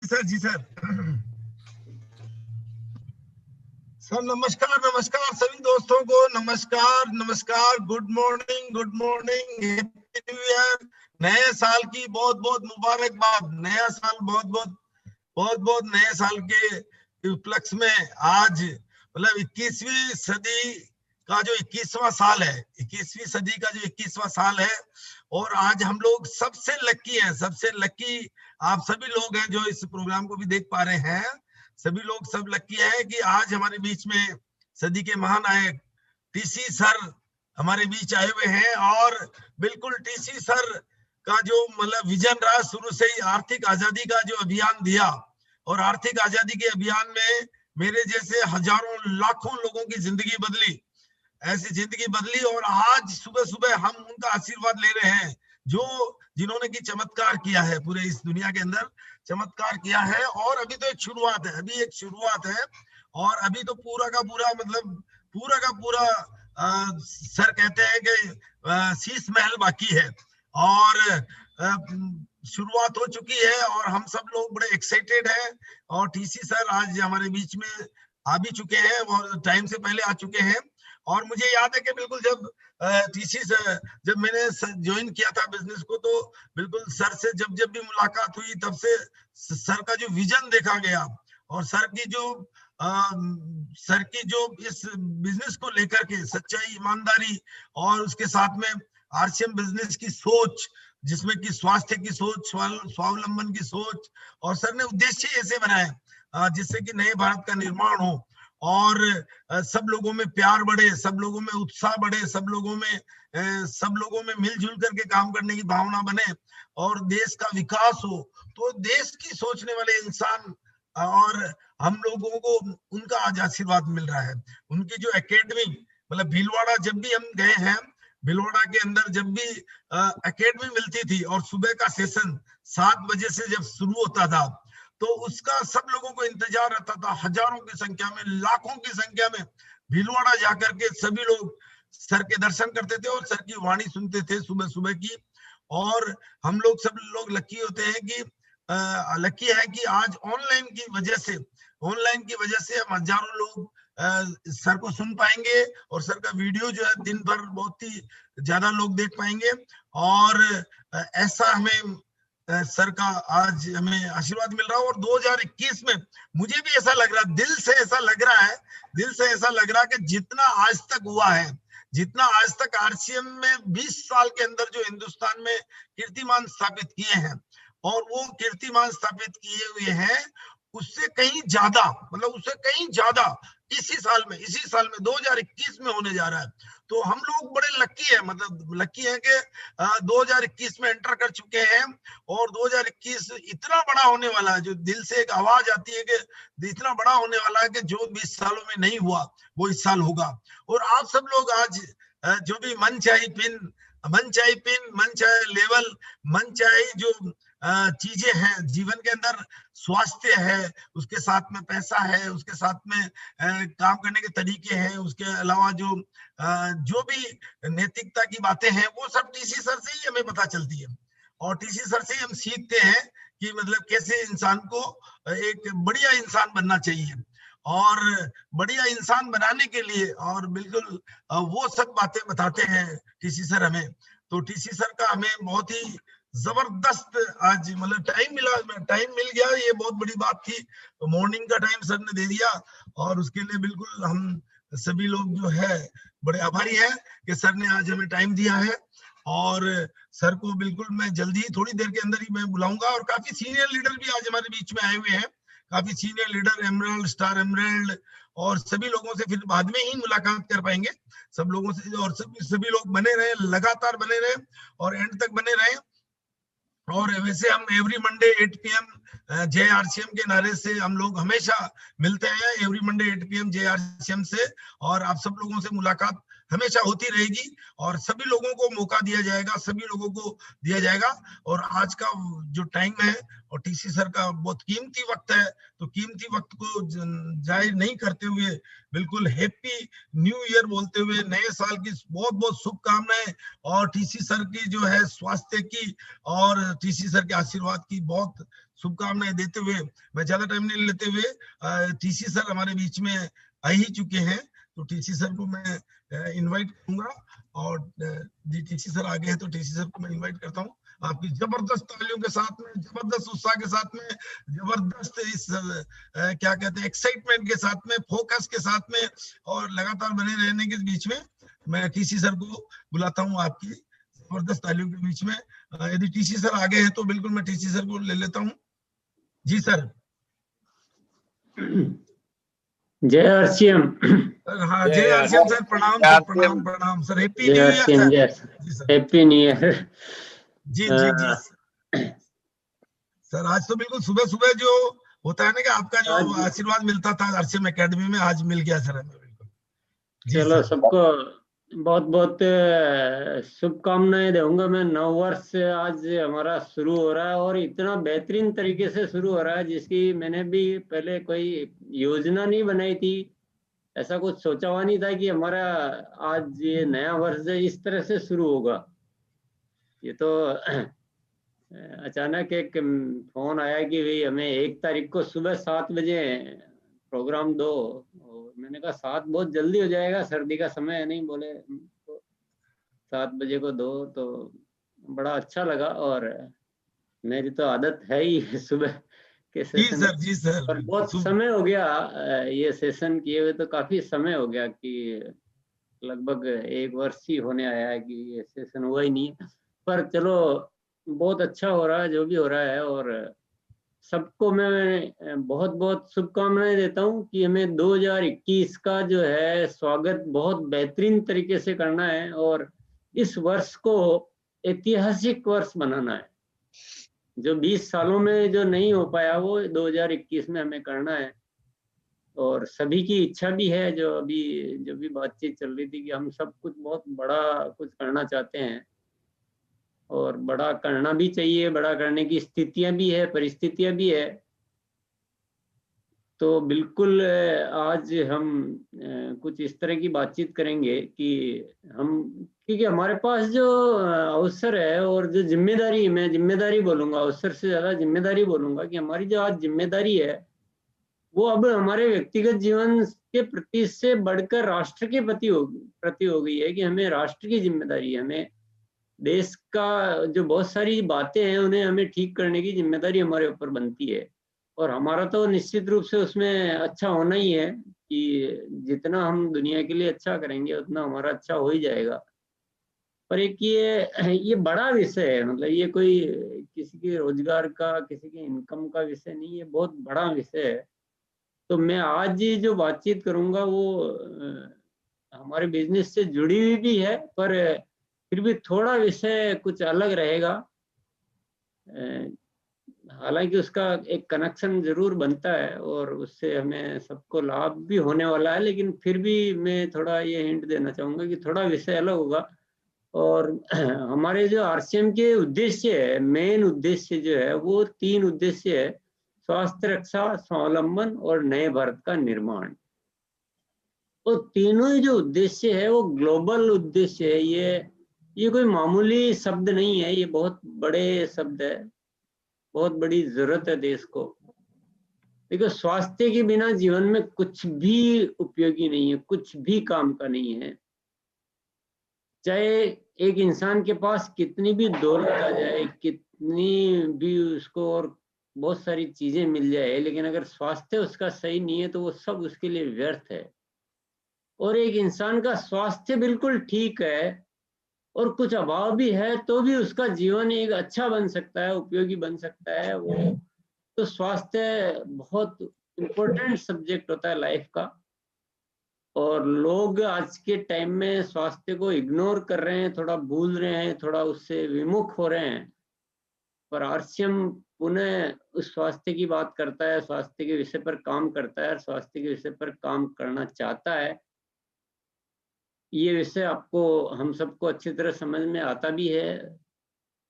Sir जी sir sir नमस्कार नमस्कार सभी दोस्तों को नमस्कार नमस्कार। Good morning happy new year. नए साल की बहुत बहुत मुबारकबाद। नया साल बहुत बहुत नए साल के उपलक्ष्य में आज मतलब 21वीं सदी का जो 21वां साल है, 21वीं सदी का जो 21वां साल है, और आज हम लोग सबसे लकी हैं, सबसे लकी आप सभी लोग हैं जो इस प्रोग्राम को भी देख पा रहे हैं। सभी लोग सब लकी है कि आज हमारे बीच में सदी के महानायक टीसी सर हमारे बीच आए हुए हैं। और बिल्कुल टीसी सर का जो मतलब विजन रहा शुरू से ही, आर्थिक आजादी का जो अभियान दिया, और आर्थिक आजादी के अभियान में मेरे जैसे हजारों लाखों लोगों की जिंदगी बदली, ऐसी जिंदगी बदली। और आज सुबह सुबह हम उनका आशीर्वाद ले रहे हैं जो जिन्होंने की चमत्कार किया है, पूरे इस दुनिया के अंदर चमत्कार किया है। और अभी तो एक शुरुआत है, अभी एक शुरुआत है, और अभी तो पूरा का पूरा मतलब पूरा का पूरा सर कहते हैं कि शीश महल बाकी है, और शुरुआत हो चुकी है, और हम सब लोग बड़े एक्साइटेड हैं। और टीसी सर आज हमारे बीच में आ भी चुके हैं और टाइम से पहले आ चुके हैं। और मुझे याद है कि बिल्कुल जब टीसी से जब मैंने ज्वाइन किया था बिजनेस को, तो बिल्कुल सर से जब जब भी मुलाकात हुई तब से सर का जो विजन देखा गया, और सर की जो इस बिजनेस को लेकर के सच्चाई, ईमानदारी, और उसके साथ में आरसीएम बिजनेस की सोच, जिसमें कि स्वास्थ्य की सोच, स्वावलंबन की सोच, और सर ने उद्देश्य ऐसे बनाए जिससे कि नए भारत का निर्माण हो, और सब लोगों में प्यार बढ़े, सब लोगों में उत्साह बढ़े, सब लोगों में मिलजुल करके काम करने की भावना बने, और देश का विकास हो। तो देश की सोचने वाले इंसान, और हम लोगों को उनका आज आशीर्वाद मिल रहा है। उनकी जो एकेडमी, मतलब भीलवाड़ा जब भी हम गए हैं, भीलवाड़ा के अंदर जब भी एकेडमी मिलती थी, और सुबह का सेशन 7 बजे से जब शुरू होता था, तो उसका सब लोगों को इंतजार रहता था। हजारों की संख्या में, लाखों की संख्या में भीलवाड़ा जाकर के सभी लोग सर के दर्शन करते थे और सर की वाणी सुनते थे सुबह सुबह की। और हम लोग सब लोग लकी होते हैं कि लकी है कि आज ऑनलाइन की वजह से हम हजारों लोग सर को सुन पाएंगे, और सर का वीडियो जो है दिन भर बहुत ही ज्यादा लोग देख पाएंगे। और ऐसा हमें सर का आज हमें आशीर्वाद मिल रहा है। और 2021 में मुझे भी ऐसा लग रहा है, दिल से ऐसा लग रहा है कि जितना आज तक हुआ है, जितना आज तक आरसीएम में 20 साल के अंदर जो हिंदुस्तान में कीर्तिमान स्थापित किए हैं, और वो कीर्तिमान स्थापित किए हुए हैं, उससे कहीं ज्यादा इसी साल में 2021 में होने जा रहा है। तो हम लोग बड़े लकी है, मतलब लकी है कि 2021 में एंटर कर चुके हैं, और 2021 इतना बड़ा होने वाला है, जो दिल से एक आवाज आती है कि इतना बड़ा होने वाला है कि जो 20 सालों में नहीं हुआ वो इस साल होगा। और आप सब लोग आज जो भी मन चाहे पिन, मन चाहे लेवल, मन चाहे जो चीजें हैं जीवन के अंदर, स्वास्थ्य है, उसके साथ में पैसा है, उसके साथ में काम करने के तरीके हैं, उसके अलावा जो भी नैतिकता की बातें हैं, वो सब टीसी सर से ही हमें पता चलती है। और टीसी सर से ही हम सीखते हैं कि मतलब कैसे इंसान को एक बढ़िया इंसान बनना चाहिए। और बढ़िया इंसान बनाने के लिए और बिल्कुल वो सब बातें बताते हैं टीसी सर हमें। तो टीसी सर का हमें बहुत ही जबरदस्त आज मतलब टाइम मिल गया, ये बहुत बड़ी बात थी। तो मॉर्निंग का टाइम सर ने दे दिया, और उसके लिए बिल्कुल हम सभी लोग जो है बड़े आभारी हैं कि सर ने आज हमें टाइम दिया है। और सर को बिल्कुल मैं जल्दी ही, थोड़ी देर के अंदर ही मैं बुलाऊंगा। और काफी सीनियर लीडर भी आज हमारे बीच में आए हुए हैं, काफी senior leader, emerald, star emerald, और सभी लोगों से फिर बाद में ही मुलाकात कर पाएंगे सब लोगों से। और सभी लोग बने रहे, लगातार बने रहे, और एंड तक बने रहे। और वैसे हम एवरी मंडे 8 PM जय आरसीएम के नारे से हम लोग हमेशा मिलते हैं, एवरी मंडे 8 PM जय आरसीएम से। और आप सब लोगों से मुलाकात हमेशा होती रहेगी, और सभी लोगों को मौका दिया जाएगा, सभी लोगों को दिया जाएगा। और आज का जो टाइम है, और टीसी सर का बहुत कीमती वक्त है, तो कीमती वक्त को जाहिर नहीं करते हुए बिल्कुल हैप्पी न्यू ईयर बोलते हुए नए साल की बहुत बहुत शुभकामनाएं, और टीसी सर की जो है स्वास्थ्य की, और टीसी सर के आशीर्वाद की बहुत शुभकामनाएं देते हुए मैं ज्यादा टाइम नहीं लेते हुए टीसी सर हमारे बीच में आ ही चुके हैं, तो टीसी सर को मैं इनवाइट करूंगा, और जी टीसी सर आ गए हैं तो टीसी सर को मैं इनवाइट करता हूँ आपकी जबरदस्त तालियों के साथ में, जबरदस्त उत्साह के साथ में, जबरदस्त इस क्या कहते हैं एक्साइटमेंट के साथ में, फोकस के साथ में और लगातार बने रहने के बीच में मैं टीसी सर को बुलाता हूँ आपकी जबरदस्त तालियों के बीच में। यदि टीसी सर आगे हैं तो बिल्कुल मैं टीसी सर को ले लेता हूँ। जी सर। जय आरसीएम। हाँ जय आरसीएम सर, प्रणाम सर, प्रणाम प्रणाम sir, happy new year sir. जी सर, हैप्पी न्यू ईयर। जी जी जी सर। आज तो बिल्कुल सुबह सुबह जो होता है ना कि आपका जो आशीर्वाद मिलता था आरसीएम एकेडमी में, आज मिल गया सर हमें बिल्कुल। चलो सबको बहुत बहुत शुभकामनाएं दूंगा मैं। 9 वर्ष आज हमारा शुरू हो रहा है और इतना बेहतरीन तरीके से शुरू हो रहा है जिसकी मैंने भी पहले कोई योजना नहीं बनाई थी, ऐसा कुछ सोचा हुआ नहीं था कि हमारा आज ये नया वर्ष इस तरह से शुरू होगा। ये तो अचानक एक फोन आया कि भाई हमें 1 तारीख को सुबह 7 बजे प्रोग्राम दो, और मैंने कहा 7 बहुत जल्दी हो जाएगा, सर्दी का समय है। नहीं, बोले तो 7 बजे को दो, तो बड़ा अच्छा लगा। और मेरी तो आदत है ही सुबह के सेशन। जी सर पर बहुत समय हो गया ये सेशन किए हुए, तो काफी समय हो गया कि लगभग 1 वर्ष ही होने आया है कि ये सेशन हुआ ही नहीं। पर चलो बहुत अच्छा हो रहा है जो भी हो रहा है, और सबको मैं बहुत बहुत शुभकामनाएं देता हूं कि हमें 2021 का जो है स्वागत बहुत बेहतरीन तरीके से करना है, और इस वर्ष को ऐतिहासिक वर्ष बनाना है। जो 20 सालों में जो नहीं हो पाया वो 2021 में हमें करना है। और सभी की इच्छा भी है, जो भी बातचीत चल रही थी कि हम सब कुछ बहुत बड़ा कुछ करना चाहते हैं, और बड़ा करना भी चाहिए, बड़ा करने की स्थितियां भी है, परिस्थितियां भी है। तो बिल्कुल आज हम कुछ इस तरह की बातचीत करेंगे कि हम, क्योंकि हमारे पास जो अवसर है और जो जिम्मेदारी, मैं जिम्मेदारी बोलूंगा, अवसर से ज्यादा जिम्मेदारी बोलूंगा, कि हमारी जो आज जिम्मेदारी है वो अब हमारे व्यक्तिगत जीवन के प्रति से बढ़कर राष्ट्र के प्रति हो गई है। कि हमें राष्ट्र की जिम्मेदारी है, हमें देश का जो बहुत सारी बातें हैं उन्हें हमें ठीक करने की जिम्मेदारी हमारे ऊपर बनती है। और हमारा तो निश्चित रूप से उसमें अच्छा होना ही है कि जितना हम दुनिया के लिए अच्छा करेंगे उतना हमारा अच्छा हो ही जाएगा। पर एक ये बड़ा विषय है, मतलब ये कोई किसी के रोजगार का, किसी के इनकम का विषय नहीं है, बहुत बड़ा विषय है। तो मैं आज जो बातचीत करूंगा वो हमारे बिजनेस से जुड़ी हुई भी है, पर फिर भी थोड़ा विषय कुछ अलग रहेगा। हालांकि उसका एक कनेक्शन जरूर बनता है और उससे हमें सबको लाभ भी होने वाला है, लेकिन फिर भी मैं थोड़ा ये हिंट देना चाहूंगा कि थोड़ा विषय अलग होगा। और हमारे जो आरसीएम के उद्देश्य है, मेन उद्देश्य जो है वो 3 उद्देश्य है: स्वास्थ्य रक्षा, स्वावलंबन और नए भारत का निर्माण। तो तीनों ही जो उद्देश्य है वो ग्लोबल उद्देश्य है। ये कोई मामूली शब्द नहीं है, ये बहुत बड़े शब्द है, बहुत बड़ी जरूरत है देश को। देखो, स्वास्थ्य के बिना जीवन में कुछ भी उपयोगी नहीं है, कुछ भी काम का नहीं है। चाहे एक इंसान के पास कितनी भी दौलत आ जाए, कितनी भी उसको और बहुत सारी चीजें मिल जाए, लेकिन अगर स्वास्थ्य उसका सही नहीं है तो वो सब उसके लिए व्यर्थ है। और एक इंसान का स्वास्थ्य बिल्कुल ठीक है और कुछ अभाव भी है तो भी उसका जीवन एक अच्छा बन सकता है, उपयोगी बन सकता है वो। तो स्वास्थ्य बहुत इम्पोर्टेंट सब्जेक्ट होता है लाइफ का, और लोग आज के टाइम में स्वास्थ्य को इग्नोर कर रहे हैं, थोड़ा भूल रहे हैं, थोड़ा उससे विमुख हो रहे हैं। पर आरसीएम पुनः उस स्वास्थ्य की बात करता है, स्वास्थ्य के विषय पर काम करता है, स्वास्थ्य के विषय पर काम करना चाहता है। ये विषय आपको, हम सबको अच्छी तरह समझ में आता भी है।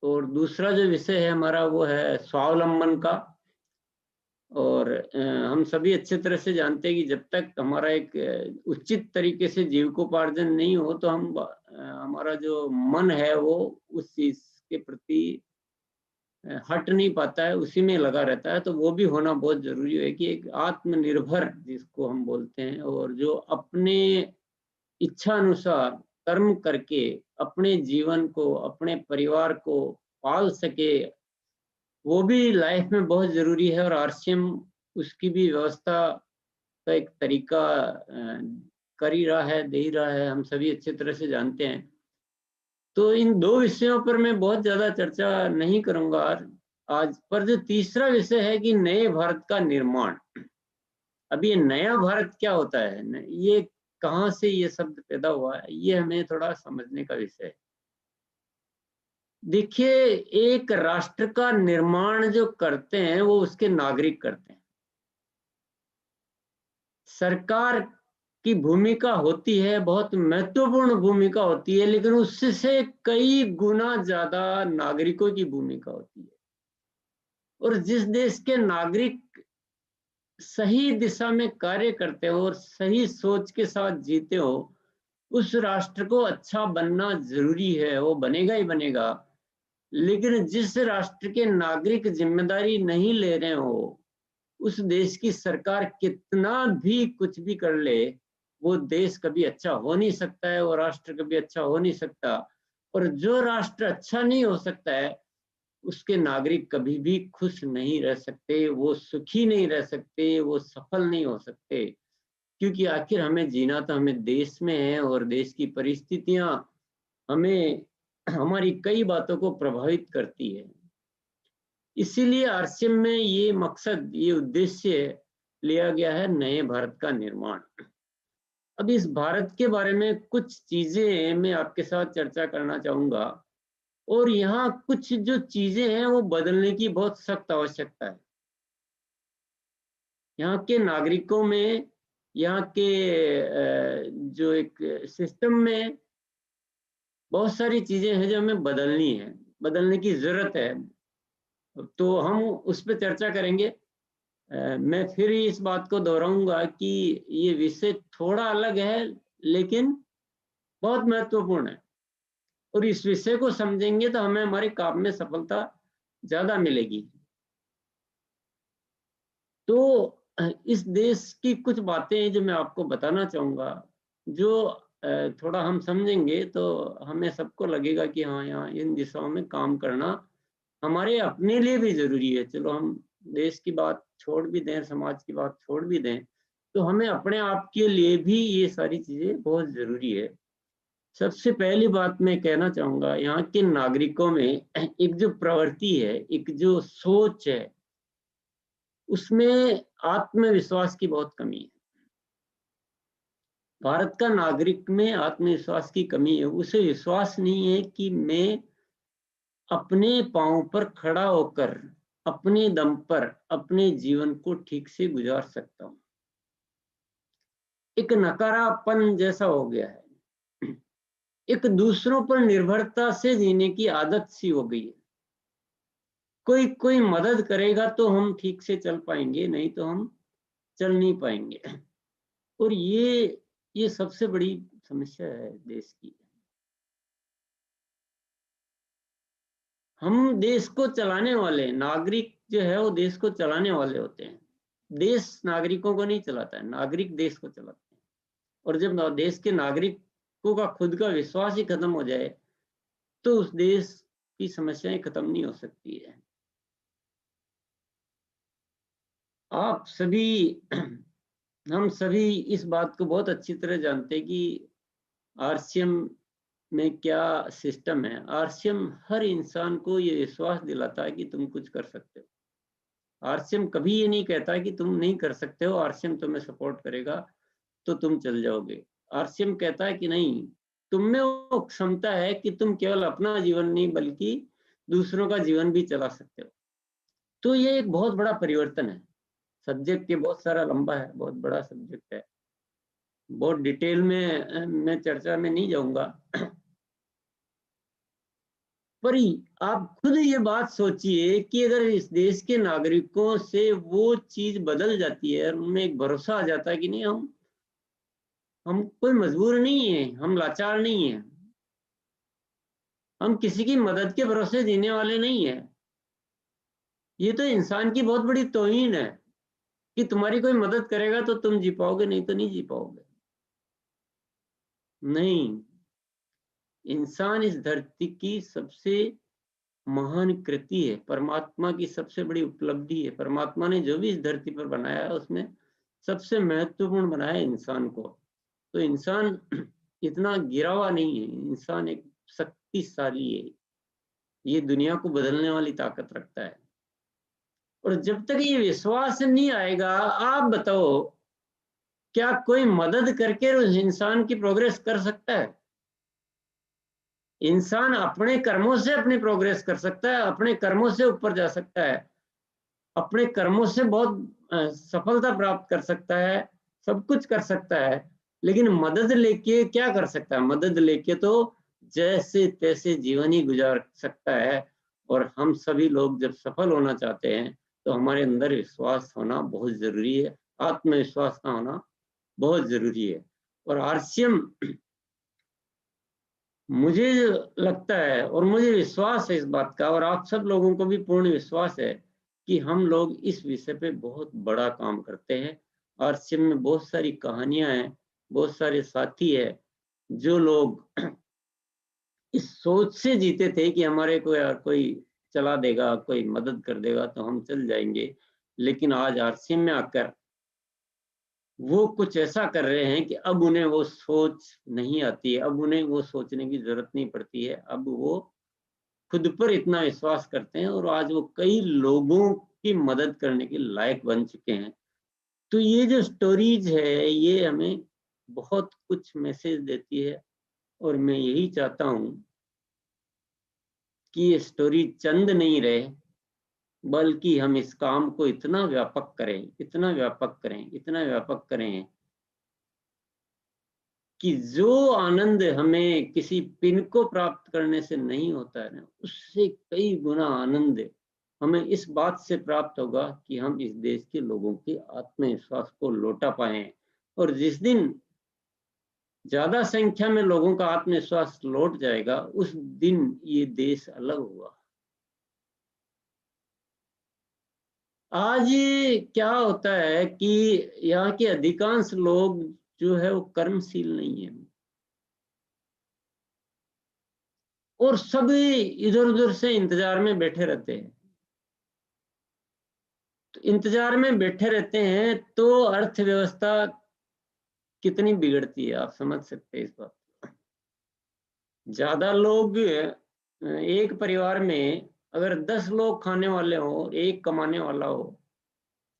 और दूसरा जो विषय है हमारा वो है स्वावलंबन का। और हम सभी अच्छे तरह से जानते हैं कि जब तक हमारा एक उचित तरीके से जीविकोपार्जन नहीं हो तो हम हमारा जो मन है वो उस चीज के प्रति हट नहीं पाता है, उसी में लगा रहता है। तो वो भी होना बहुत जरूरी है कि एक आत्मनिर्भर जिसको हम बोलते हैं, और जो अपने इच्छा अनुसार कर्म करके अपने जीवन को, अपने परिवार को पाल सके, वो भी लाइफ में बहुत जरूरी है। और आरसीएम उसकी भी व्यवस्था का एक तरीका कर ही रहा है, दे ही रहा है, हम सभी अच्छी तरह से जानते हैं। तो इन दो विषयों पर मैं बहुत ज्यादा चर्चा नहीं करूंगा आज, पर जो तीसरा विषय है कि नए भारत का निर्माण। अब ये नया भारत क्या होता है, ये कहाँ से ये शब्द पैदा हुआ है, ये हमें थोड़ा समझने का विषय है। देखिए, एक राष्ट्र का निर्माण जो करते हैं वो उसके नागरिक करते हैं। सरकार की भूमिका होती है, बहुत महत्वपूर्ण भूमिका होती है, लेकिन उससे कई गुना ज्यादा नागरिकों की भूमिका होती है। और जिस देश के नागरिक सही दिशा में कार्य करते हो और सही सोच के साथ जीते हो, उस राष्ट्र को अच्छा बनना जरूरी है, वो बनेगा ही बनेगा। लेकिन जिस राष्ट्र के नागरिक जिम्मेदारी नहीं ले रहे हो, उस देश की सरकार कितना भी कुछ भी कर ले, वो देश कभी अच्छा हो नहीं सकता है, वो राष्ट्र कभी अच्छा हो नहीं सकता। और जो राष्ट्र अच्छा नहीं हो सकता है, उसके नागरिक कभी भी खुश नहीं रह सकते, वो सुखी नहीं रह सकते, वो सफल नहीं हो सकते। क्योंकि आखिर हमें जीना तो हमें देश में है, और देश की परिस्थितियां हमें हमारी कई बातों को प्रभावित करती है। इसीलिए आरसीएम में ये मकसद, ये उद्देश्य लिया गया है, नए भारत का निर्माण। अब इस भारत के बारे में कुछ चीजें मैं आपके साथ चर्चा करना चाहूंगा, और यहाँ कुछ जो चीजें हैं वो बदलने की बहुत सख्त आवश्यकता है। यहाँ के नागरिकों में, यहाँ के जो एक सिस्टम में बहुत सारी चीजें हैं जो हमें बदलनी है, बदलने की जरूरत है। तो हम उस पर चर्चा करेंगे। मैं फिर इस बात को दोहराऊंगा कि ये विषय थोड़ा अलग है, लेकिन बहुत महत्वपूर्ण है। और इस विषय को समझेंगे तो हमें हमारे काम में सफलता ज्यादा मिलेगी। तो इस देश की कुछ बातें जो मैं आपको बताना चाहूंगा, जो थोड़ा हम समझेंगे तो हमें सबको लगेगा कि हाँ, यहाँ इन दिशाओं में काम करना हमारे अपने लिए भी जरूरी है। चलो हम देश की बात छोड़ भी दें, समाज की बात छोड़ भी दें, तो हमें अपने आप के लिए भी ये सारी चीजें बहुत जरूरी है। सबसे पहली बात मैं कहना चाहूंगा, यहाँ के नागरिकों में एक जो प्रवृत्ति है, एक जो सोच है, उसमें आत्मविश्वास की बहुत कमी है। भारत का नागरिक में आत्मविश्वास की कमी है। उसे विश्वास नहीं है कि मैं अपने पांव पर खड़ा होकर अपने दम पर अपने जीवन को ठीक से गुजार सकता हूं। एक नकारापन जैसा हो गया है, एक दूसरों पर निर्भरता से जीने की आदत सी हो गई है। कोई मदद करेगा तो हम ठीक से चल पाएंगे, नहीं तो हम चल नहीं पाएंगे। और ये सबसे बड़ी समस्या है देश की। हम देश को चलाने वाले नागरिक जो है, वो देश को चलाने वाले होते हैं। देश नागरिकों को नहीं चलाता है, नागरिक देश को चलाते हैं। और जब देश के नागरिकों का खुद का विश्वास ही खत्म हो जाए, तो उस देश की समस्याएं खत्म नहीं हो सकती है। आप सभी हम सभी इस बात को बहुत अच्छी तरह जानते हैं कि आरसीएम में क्या सिस्टम है। आरसीएम हर इंसान को ये विश्वास दिलाता है कि तुम कुछ कर सकते हो। आरसीएम कभी ये नहीं कहता कि तुम नहीं कर सकते हो, आरसीएम तुम्हें सपोर्ट करेगा तो तुम चल जाओगे। आरसीएम कहता है कि नहीं, तुम में वो क्षमता है कि तुम केवल अपना जीवन नहीं बल्कि दूसरों का जीवन भी चला सकते हो। तो ये एक बहुत बड़ा परिवर्तन है। सब्जेक्ट ये बहुत सारा लंबा है, बहुत बड़ा सब्जेक्ट है, बहुत डिटेल में मैं चर्चा में नहीं जाऊंगा। पर आप खुद ये बात सोचिए कि अगर इस देश के नागरिकों से वो चीज बदल जाती है और उनमें एक भरोसा आ जाता है कि नहीं, हम कोई मजबूर नहीं है, हम लाचार नहीं है, हम किसी की मदद के भरोसे जीने वाले नहीं है, ये तो इंसान की बहुत बड़ी तौहीन है कि तुम्हारी कोई मदद करेगा तो तुम जी पाओगे, नहीं तो नहीं जी पाओगे। नहीं, इंसान इस धरती की सबसे महान कृति है, परमात्मा की सबसे बड़ी उपलब्धि है। परमात्मा ने जो भी इस धरती पर बनाया है उसमें सबसे महत्वपूर्ण बनाया है इंसान को। तो इंसान इतना गिरा हुआ नहीं है, इंसान एक शक्तिशाली है, ये दुनिया को बदलने वाली ताकत रखता है। और जब तक ये विश्वास नहीं आएगा, आप बताओ, क्या कोई मदद करके उस इंसान की प्रोग्रेस कर सकता है? इंसान अपने कर्मों से अपनी प्रोग्रेस कर सकता है, अपने कर्मों से ऊपर जा सकता है, अपने कर्मों से बहुत सफलता प्राप्त कर सकता है, सब कुछ कर सकता है। लेकिन मदद लेके क्या कर सकता है? मदद लेके तो जैसे तैसे जीवन ही गुजार सकता है। और हम सभी लोग जब सफल होना चाहते हैं तो हमारे अंदर विश्वास होना बहुत जरूरी है, आत्मविश्वास का होना बहुत जरूरी है। और आरसीएम, मुझे लगता है और मुझे विश्वास है इस बात का, और आप सब लोगों को भी पूर्ण विश्वास है कि हम लोग इस विषय पे बहुत बड़ा काम करते हैं। आरसीएम में बहुत सारी कहानियां हैं, बहुत सारे साथी हैं जो लोग इस सोच से जीते थे कि हमारे को यार कोई चला देगा, कोई मदद कर देगा तो हम चल जाएंगे। लेकिन आज आरसीएम में आकर वो कुछ ऐसा कर रहे हैं कि अब उन्हें वो सोच नहीं आती है, अब उन्हें वो सोचने की जरूरत नहीं पड़ती है। अब वो खुद पर इतना विश्वास करते हैं और आज वो कई लोगों की मदद करने के लायक बन चुके हैं। तो ये जो स्टोरीज है ये हमें बहुत कुछ मैसेज देती है, और मैं यही चाहता हूँ कि ये स्टोरी चंद नहीं रहे, बल्कि हम इस काम को इतना व्यापक करें, इतना व्यापक करें, इतना व्यापक करें कि जो आनंद हमें किसी पिन को प्राप्त करने से नहीं होता है ना, उससे कई गुना आनंद हमें इस बात से प्राप्त होगा कि हम इस देश के लोगों के आत्मविश्वास को लौटा पाए। और जिस दिन ज्यादा संख्या में लोगों का आत्मविश्वास लौट जाएगा, उस दिन ये देश अलग होगा। आज क्या होता है कि यहाँ के अधिकांश लोग जो है वो कर्मशील नहीं है, और सभी इधर उधर से इंतजार में बैठे रहते हैं। तो इंतजार में बैठे रहते हैं तो अर्थव्यवस्था कितनी बिगड़ती है, आप समझ सकते हैं इस बात को। ज्यादा लोग, एक परिवार में अगर 10 लोग खाने वाले हो, एक कमाने वाला हो,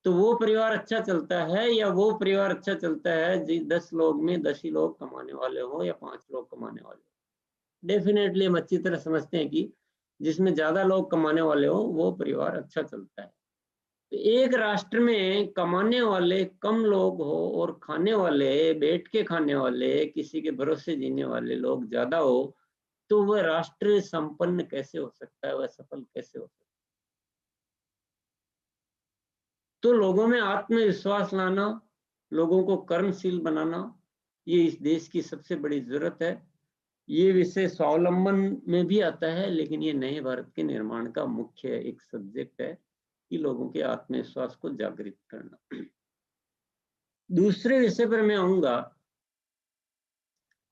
तो वो परिवार अच्छा चलता है या वो परिवार अच्छा चलता है 10 लोग में 10 ही लोग कमाने वाले हो या 5 लोग कमाने वाले हो? डेफिनेटली हम अच्छी तरह समझते हैं कि जिसमें ज्यादा लोग कमाने वाले हो वो परिवार अच्छा चलता है। तो एक राष्ट्र में कमाने वाले कम लोग हो और खाने वाले, बैठ के खाने वाले, किसी के भरोसे जीने वाले लोग ज्यादा हो, तो वह राष्ट्र संपन्न कैसे हो सकता है, वह सफल कैसे हो सकता है? तो लोगों में आत्मविश्वास लाना, लोगों को कर्मशील बनाना, ये इस देश की सबसे बड़ी जरूरत है। ये विषय स्वावलंबन में भी आता है, लेकिन ये नए भारत के निर्माण का मुख्य एक सब्जेक्ट है कि लोगों के आत्मविश्वास को जागृत करना। दूसरे विषय पर मैं आऊंगा।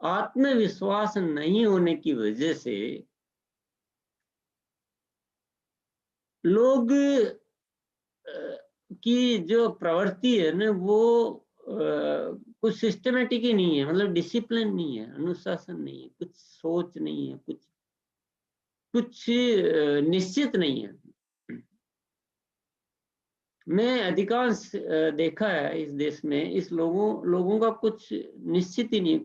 आत्मविश्वास नहीं होने की वजह से लोग की जो प्रवृत्ति है ना वो कुछ सिस्टमेटिक ही नहीं है, मतलब डिसिप्लिन नहीं है, अनुशासन नहीं है, कुछ सोच नहीं है, कुछ कुछ निश्चित नहीं है। मैं अधिकांश देखा है इस देश में, इस लोगों का कुछ निश्चित ही नहीं है,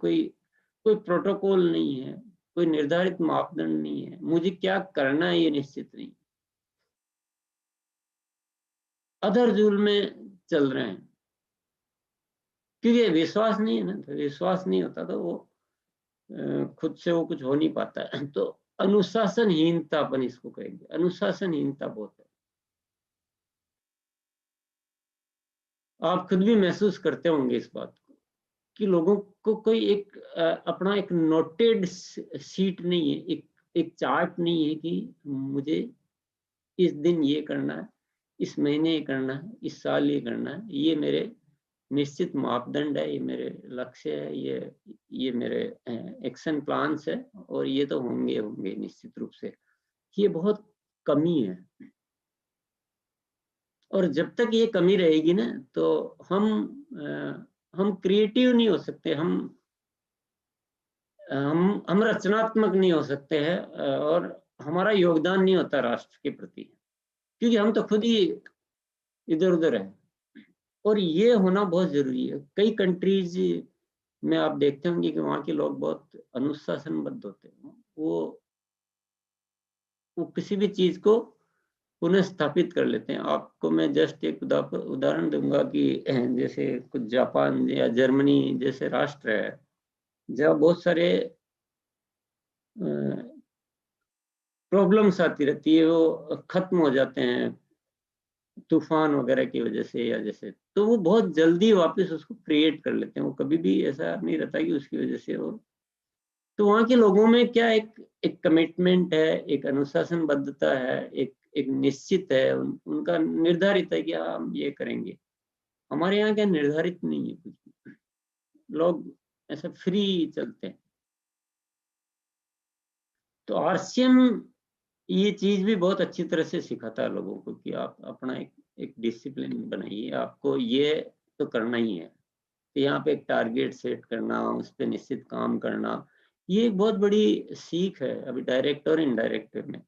कोई प्रोटोकॉल नहीं है, कोई निर्धारित मापदंड नहीं है, मुझे क्या करना है ये निश्चित नहीं, अधर-जुल में चल रहे हैं। क्योंकि विश्वास नहीं है ना, तो विश्वास नहीं होता तो वो खुद से वो कुछ हो नहीं पाता है। तो अनुशासनहीनता अपन इसको कहेंगे, अनुशासनहीनता बहुत है। आप खुद भी महसूस करते होंगे इस बात को कि लोगों को कोई एक अपना एक नोटेड शीट नहीं है, एक चार्ट नहीं है कि मुझे इस दिन ये करना है, इस महीने ये करना है, इस साल ये करना है, ये मेरे निश्चित मापदंड है, ये मेरे लक्ष्य है, ये मेरे एक्शन प्लान्स है, और ये तो होंगे निश्चित रूप से। ये बहुत कमी है, और जब तक ये कमी रहेगी ना, तो हम क्रिएटिव नहीं हो सकते, हम रचनात्मक नहीं हो सकते हैं, और हमारा योगदान नहीं होता राष्ट्र के प्रति, क्योंकि हम तो खुद ही इधर उधर है। और ये होना बहुत जरूरी है। कई कंट्रीज में आप देखते होंगे कि वहाँ के लोग बहुत अनुशासनबद्ध होते हैं। वो किसी भी चीज को पुनः स्थापित कर लेते हैं। आपको मैं जस्ट एक उदाहरण दूंगा कि जैसे कुछ जापान या जर्मनी जैसे राष्ट्र है, जहाँ बहुत सारे प्रॉब्लम्स आती रहती है, वो खत्म हो जाते हैं तूफान वगैरह की वजह से, या जैसे, तो वो बहुत जल्दी वापस उसको क्रिएट कर लेते हैं। वो कभी भी ऐसा नहीं रहता कि उसकी वजह से हो। तो वहाँ के लोगों में क्या एक कमिटमेंट है, एक अनुशासनबद्धता है, एक निश्चित है, उनका निर्धारित है कि हम ये करेंगे। हमारे यहाँ क्या निर्धारित नहीं है कुछ भी, लोग ऐसा फ्री चलते हैं। तो आरसीएम ये चीज भी बहुत अच्छी तरह से सिखाता है लोगों को कि आप अपना एक डिसिप्लिन बनाइए, आपको ये तो करना ही है। तो यहाँ पे एक टारगेट सेट करना, उस पर निश्चित काम करना, ये एक बहुत बड़ी सीख है अभी डायरेक्ट और इनडायरेक्ट में।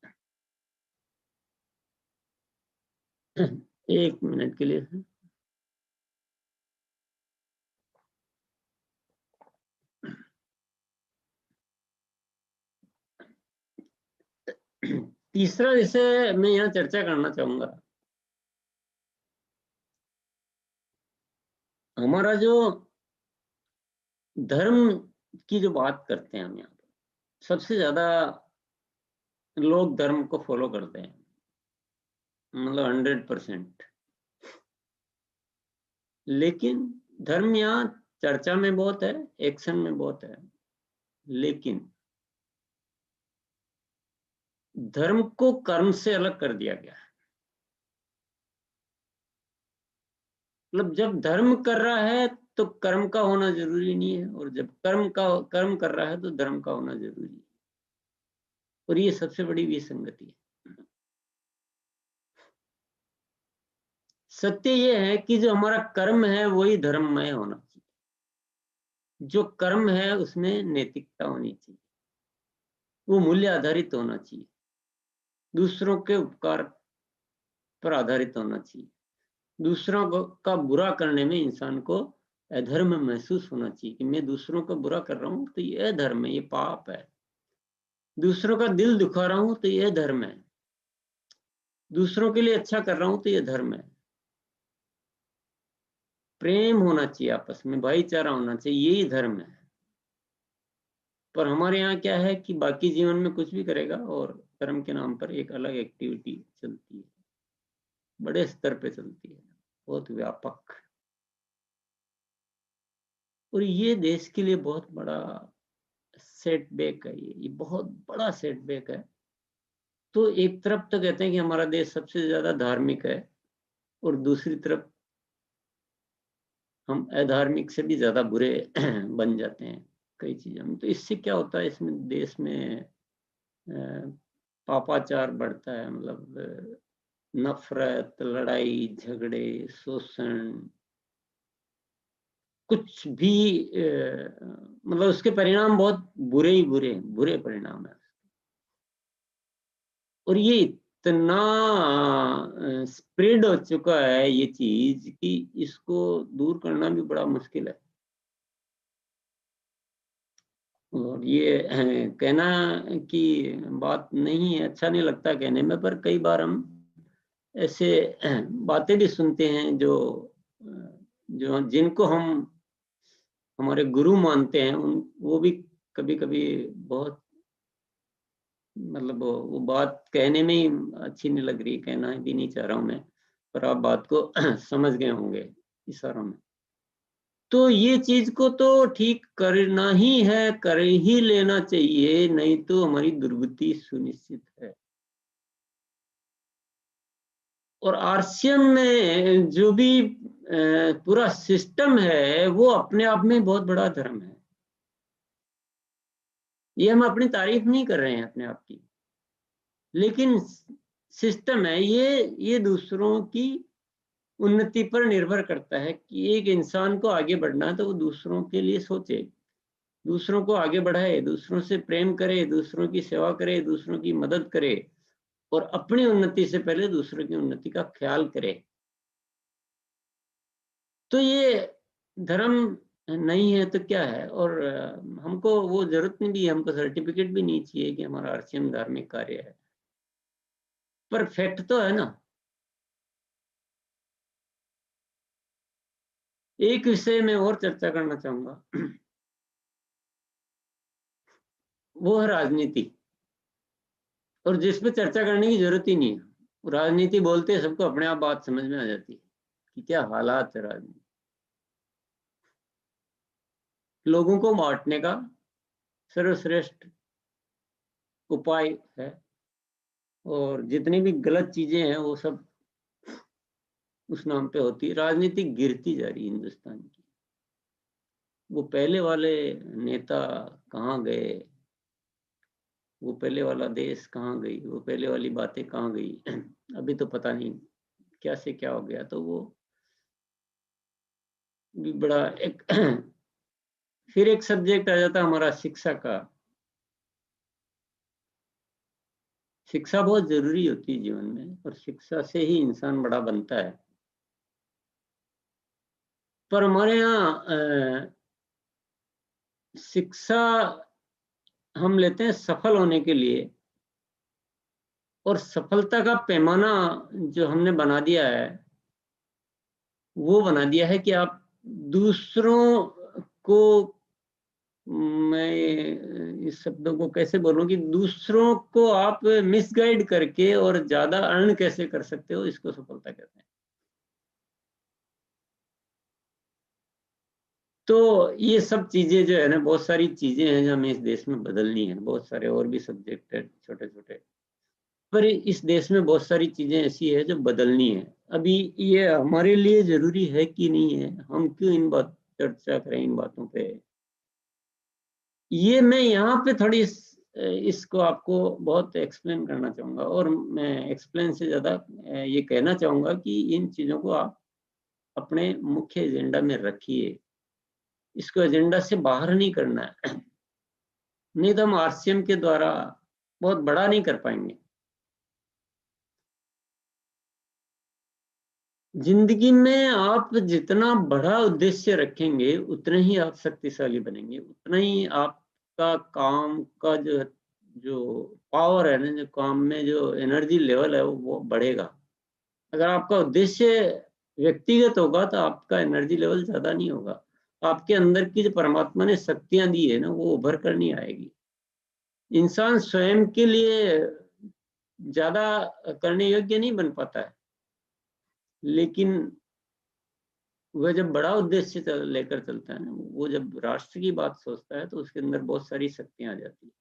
1 मिनट के लिए। तीसरा विषय मैं यहाँ चर्चा करना चाहूंगा, हमारा जो धर्म की जो बात करते हैं हम यहाँ पे, सबसे ज्यादा लोग धर्म को फॉलो करते हैं, मतलब 100%। लेकिन धर्म यहाँ चर्चा में बहुत है, एक्शन में बहुत है। लेकिन धर्म को कर्म से अलग कर दिया गया है। मतलब जब धर्म कर रहा है तो कर्म का होना जरूरी नहीं है, और जब कर्म कर रहा है तो धर्म का होना जरूरी है। और ये सबसे बड़ी विसंगति है। सत्य ये है कि जो हमारा कर्म है वही धर्ममय होना चाहिए। जो कर्म है उसमें नैतिकता होनी चाहिए, वो मूल्य आधारित होना चाहिए, दूसरों के उपकार पर आधारित होना चाहिए। दूसरों का बुरा करने में इंसान को अधर्म महसूस होना चाहिए कि मैं दूसरों का बुरा कर रहा हूं तो ये अधर्म है, ये पाप है। दूसरों का दिल दुखा रहा हूं तो ये धर्म है। दूसरों के लिए अच्छा कर रहा हूं तो ये धर्म है। प्रेम होना चाहिए, आपस में भाईचारा होना चाहिए, यही धर्म है। पर हमारे यहाँ क्या है कि बाकी जीवन में कुछ भी करेगा और धर्म के नाम पर एक अलग एक्टिविटी चलती है, बड़े स्तर पे चलती है, बहुत व्यापक। और ये देश के लिए बहुत बड़ा सेटबैक है, ये बहुत बड़ा सेटबैक है। तो एक तरफ तो कहते हैं कि हमारा देश सबसे ज्यादा धार्मिक है, और दूसरी तरफ हम अधार्मिक से भी ज्यादा बुरे बन जाते हैं कई चीजों में। तो इससे क्या होता है, इसमें देश में पापाचार बढ़ता है, मतलब नफरत, लड़ाई झगड़े, शोषण, कुछ भी मतलब उसके परिणाम बहुत बुरे परिणाम है। और ये इतना स्प्रेड हो चुका है ये चीज कि इसको दूर करना भी बड़ा मुश्किल है। और ये कहना की बात नहीं है, अच्छा नहीं लगता कहने में, पर कई बार हम ऐसे बातें भी सुनते हैं जो जिनको हम हमारे गुरु मानते हैं, वो भी कभी कभी बहुत, मतलब वो बात कहने में ही अच्छी नहीं लग रही, कहना भी नहीं चाह रहा हूं मैं, पर आप बात को समझ गए होंगे इशारों में। तो ये चीज को तो ठीक करना ही है, कर ही लेना चाहिए, नहीं तो हमारी दुर्गति सुनिश्चित है। और आरसीएम में जो भी पूरा सिस्टम है वो अपने आप में बहुत बड़ा धर्म है। ये हम अपनी तारीफ नहीं कर रहे हैं अपने आप की, लेकिन सिस्टम है ये दूसरों की उन्नति पर निर्भर करता है कि एक इंसान को आगे बढ़ना है तो वो दूसरों के लिए सोचे, दूसरों को आगे बढ़ाए, दूसरों से प्रेम करे, दूसरों की सेवा करे, दूसरों की मदद करे और अपनी उन्नति से पहले दूसरों की उन्नति का ख्याल करे। तो ये धर्म नहीं है तो क्या है? और हमको वो जरूरत नहीं भी, हमको सर्टिफिकेट भी नहीं चाहिए कि हमारा आरसीएम धार्मिक कार्य है, पर फैक्ट तो है ना। एक विषय में और चर्चा करना चाहूंगा, वो है राजनीति, और जिसपे चर्चा करने की जरूरत ही नहीं है। राजनीति बोलते सबको अपने आप बात समझ में आ जाती है कि क्या हालात है राजनीति। लोगों को बांटने का सर्वश्रेष्ठ उपाय है, और जितनी भी गलत चीजें हैं वो सब उस नाम पे होती है। राजनीति गिरती जा रही है हिंदुस्तान की। वो पहले वाले नेता कहाँ गए, वो पहले वाला देश कहाँ गई, वो पहले वाली बातें कहाँ गई, अभी तो पता नहीं क्या से क्या हो गया। तो वो भी बड़ा एक फिर एक सब्जेक्ट आ जाता हमारा शिक्षा का। शिक्षा बहुत जरूरी होती है जीवन में, और शिक्षा से ही इंसान बड़ा बनता है। पर हमारे यहाँ शिक्षा हम लेते हैं सफल होने के लिए, और सफलता का पैमाना जो हमने बना दिया है वो बना दिया है कि आप दूसरों को, मैं इस शब्दों को कैसे बोलूं, कि दूसरों को आप मिसगाइड करके और ज्यादा अर्न कैसे कर सकते हो, इसको सफलता कहते हैं। तो ये सब चीजें जो है ना, बहुत सारी चीजें हैं जो हमें इस देश में बदलनी है। बहुत सारे और भी सब्जेक्ट है छोटे छोटे, पर इस देश में बहुत सारी चीजें ऐसी है जो बदलनी है। अभी ये हमारे लिए जरूरी है कि नहीं है, हम क्यों इन बात चर्चा करें इन बातों पे। ये मैं यहाँ पे थोड़ी इसको आपको बहुत एक्सप्लेन करना चाहूंगा, और मैं एक्सप्लेन से ज्यादा ये कहना चाहूंगा कि इन चीजों को आप अपने मुख्य एजेंडा में रखिए। इसको एजेंडा से बाहर नहीं करना है, नहीं तो हम आरसीएम के द्वारा बहुत बड़ा नहीं कर पाएंगे। जिंदगी में आप जितना बड़ा उद्देश्य रखेंगे उतने ही आप शक्तिशाली बनेंगे, उतना ही आपका काम का जो पावर है ना, जो काम में जो एनर्जी लेवल है वो बढ़ेगा। अगर आपका उद्देश्य व्यक्तिगत होगा तो आपका एनर्जी लेवल ज्यादा नहीं होगा। आपके अंदर की जो परमात्मा ने शक्तियां दी है ना, वो उभर कर नहीं आएगी। इंसान स्वयं के लिए ज्यादा करने योग्य नहीं बन पाता है, लेकिन वह जब बड़ा उद्देश्य लेकर चलता है ना, वो जब राष्ट्र की बात सोचता है तो उसके अंदर बहुत सारी शक्तियां आ जाती है।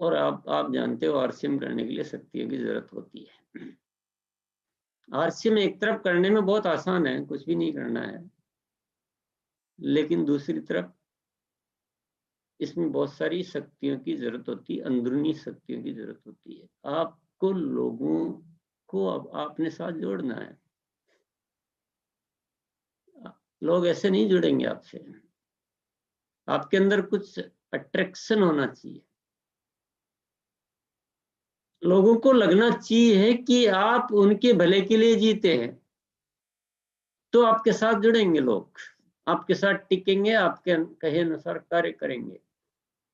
और आप जानते हो आरसीएम करने के लिए शक्तियों की जरूरत होती है। आरसीएम एक तरफ करने में बहुत आसान है, कुछ भी नहीं करना है, लेकिन दूसरी तरफ इसमें बहुत सारी शक्तियों की जरूरत होती है, अंदरूनी शक्तियों की जरूरत होती है। आपको लोगों को अब अपने साथ जोड़ना है। लोग ऐसे नहीं जुड़ेंगे आपसे, आपके अंदर कुछ अट्रैक्शन होना चाहिए। लोगों को लगना चाहिए कि आप उनके भले के लिए जीते हैं, तो आपके साथ जुड़ेंगे लोग, आपके साथ टिकेंगे, आपके कहे अनुसार कार्य करेंगे।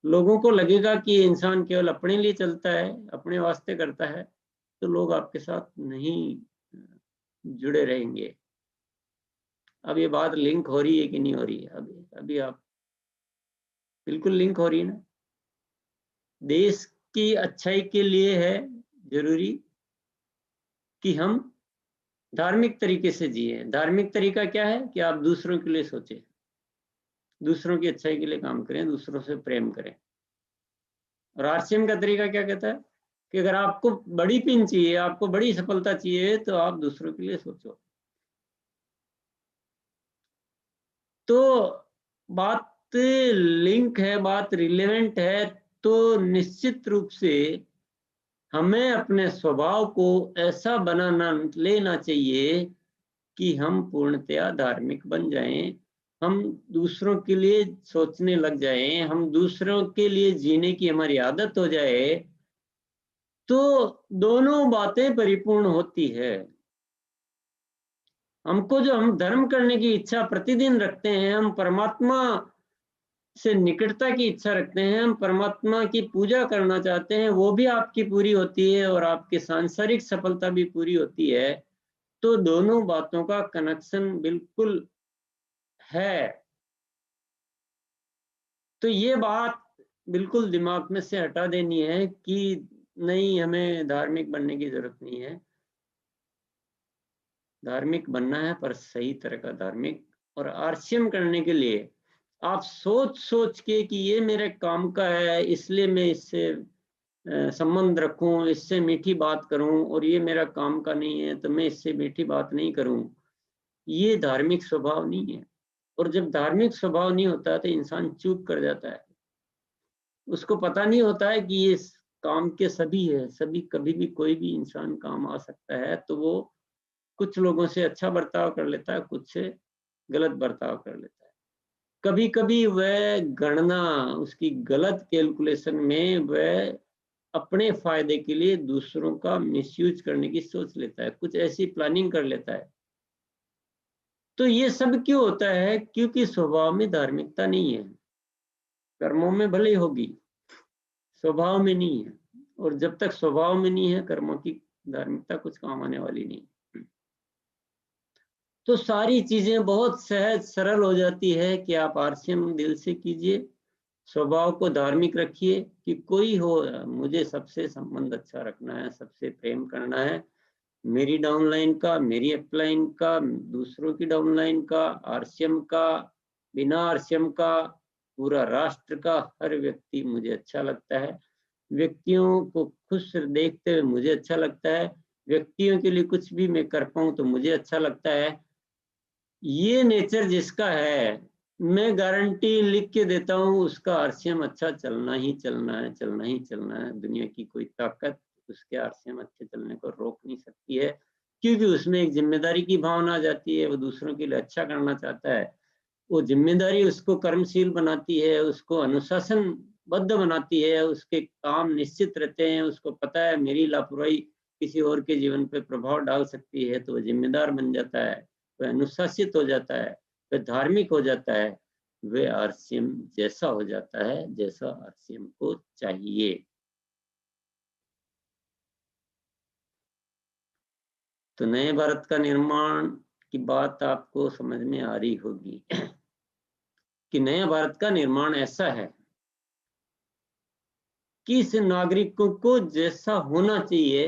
लोगों को लगेगा कि इंसान केवल अपने लिए चलता है, अपने वास्ते करता है, तो लोग आपके साथ नहीं जुड़े रहेंगे। अब ये बात लिंक हो रही है कि नहीं हो रही है? अभी आप बिल्कुल लिंक हो रही है ना। देश की अच्छाई के लिए है जरूरी कि हम धार्मिक तरीके से जिए। धार्मिक तरीका क्या है कि आप दूसरों के लिए सोचें, दूसरों की अच्छाई के लिए काम करें, दूसरों से प्रेम करें। और आरसीएम का तरीका क्या कहता है? कि अगर आपको बड़ी पिन चाहिए, आपको बड़ी सफलता चाहिए, तो आप दूसरों के लिए सोचो। तो बात लिंक है, बात रिलेवेंट है, तो निश्चित रूप से हमें अपने स्वभाव को ऐसा बनाना लेना चाहिए कि हम पूर्णतया धार्मिक बन जाएं, हम दूसरों के लिए सोचने लग जाएं, हम दूसरों के लिए जीने की हमारी आदत हो जाए, तो दोनों बातें परिपूर्ण होती है। हमको जो हम धर्म करने की इच्छा प्रतिदिन रखते हैं, हम परमात्मा से निकटता की इच्छा रखते हैं, हम परमात्मा की पूजा करना चाहते हैं, वो भी आपकी पूरी होती है और आपकी सांसारिक सफलता भी पूरी होती है। तो दोनों बातों का कनेक्शन बिल्कुल है। तो ये बात बिल्कुल दिमाग में से हटा देनी है कि नहीं, हमें धार्मिक बनने की जरूरत नहीं है। धार्मिक बनना है, पर सही तरह का धार्मिक। और आरसीएम करने के लिए आप सोच सोच के कि ये मेरे काम का है, इसलिए मैं इससे संबंध रखूं, इससे मीठी बात करूं, और ये मेरा काम का नहीं है तो मैं इससे मीठी बात नहीं करूं, ये धार्मिक स्वभाव नहीं है। और जब धार्मिक स्वभाव नहीं होता तो इंसान चूक कर जाता है। उसको पता नहीं होता है कि ये काम के सभी है, सभी कभी भी कोई भी इंसान काम आ सकता है। तो वो कुछ लोगों से अच्छा बर्ताव कर लेता है, कुछ से गलत बर्ताव कर लेता है। कभी कभी वह गणना, उसकी गलत कैलकुलेशन में वह अपने फायदे के लिए दूसरों का मिसयूज करने की सोच लेता है, कुछ ऐसी प्लानिंग कर लेता है। तो ये सब क्यों होता है? क्योंकि स्वभाव में धार्मिकता नहीं है। कर्मों में भले ही होगी, स्वभाव में नहीं है। और जब तक स्वभाव में नहीं है, कर्मों की धार्मिकता कुछ काम आने वाली नहीं। तो सारी चीजें बहुत सहज सरल हो जाती है कि आप आरसीएम दिल से कीजिए, स्वभाव को धार्मिक रखिए कि कोई हो, मुझे सबसे संबंध अच्छा रखना है, सबसे प्रेम करना है। मेरी डाउनलाइन का, मेरी अपलाइन का, दूसरों की डाउनलाइन का, आरसीएम का, बिना आरसीएम का, पूरा राष्ट्र का, हर व्यक्ति मुझे अच्छा लगता है। व्यक्तियों को खुश देखते हुए मुझे अच्छा लगता है। व्यक्तियों के लिए कुछ भी मैं कर पाऊं तो मुझे अच्छा लगता है। ये नेचर जिसका है, मैं गारंटी लिख के देता हूँ, उसका आरसीएम अच्छा चलना ही चलना है, चलना ही चलना है। दुनिया की कोई ताकत उसके आरसीएम अच्छे चलने को रोक नहीं सकती है, क्योंकि उसमें एक जिम्मेदारी की भावना आ जाती है। वो दूसरों के लिए अच्छा करना चाहता है। वो जिम्मेदारी उसको कर्मशील बनाती है, उसको अनुशासनबद्ध बनाती है, उसके काम निश्चित रहते हैं। उसको पता है मेरी लापरवाही किसी और के जीवन पे प्रभाव डाल सकती है, तो वो जिम्मेदार बन जाता है, वह अनुशासित हो जाता है, वह धार्मिक हो जाता है, वह आरसीएम जैसा हो जाता है जैसा आरसीएम को चाहिए। तो नए भारत का निर्माण की बात आपको समझ में आ रही होगी कि नया भारत का निर्माण ऐसा है कि इस नागरिकों को जैसा होना चाहिए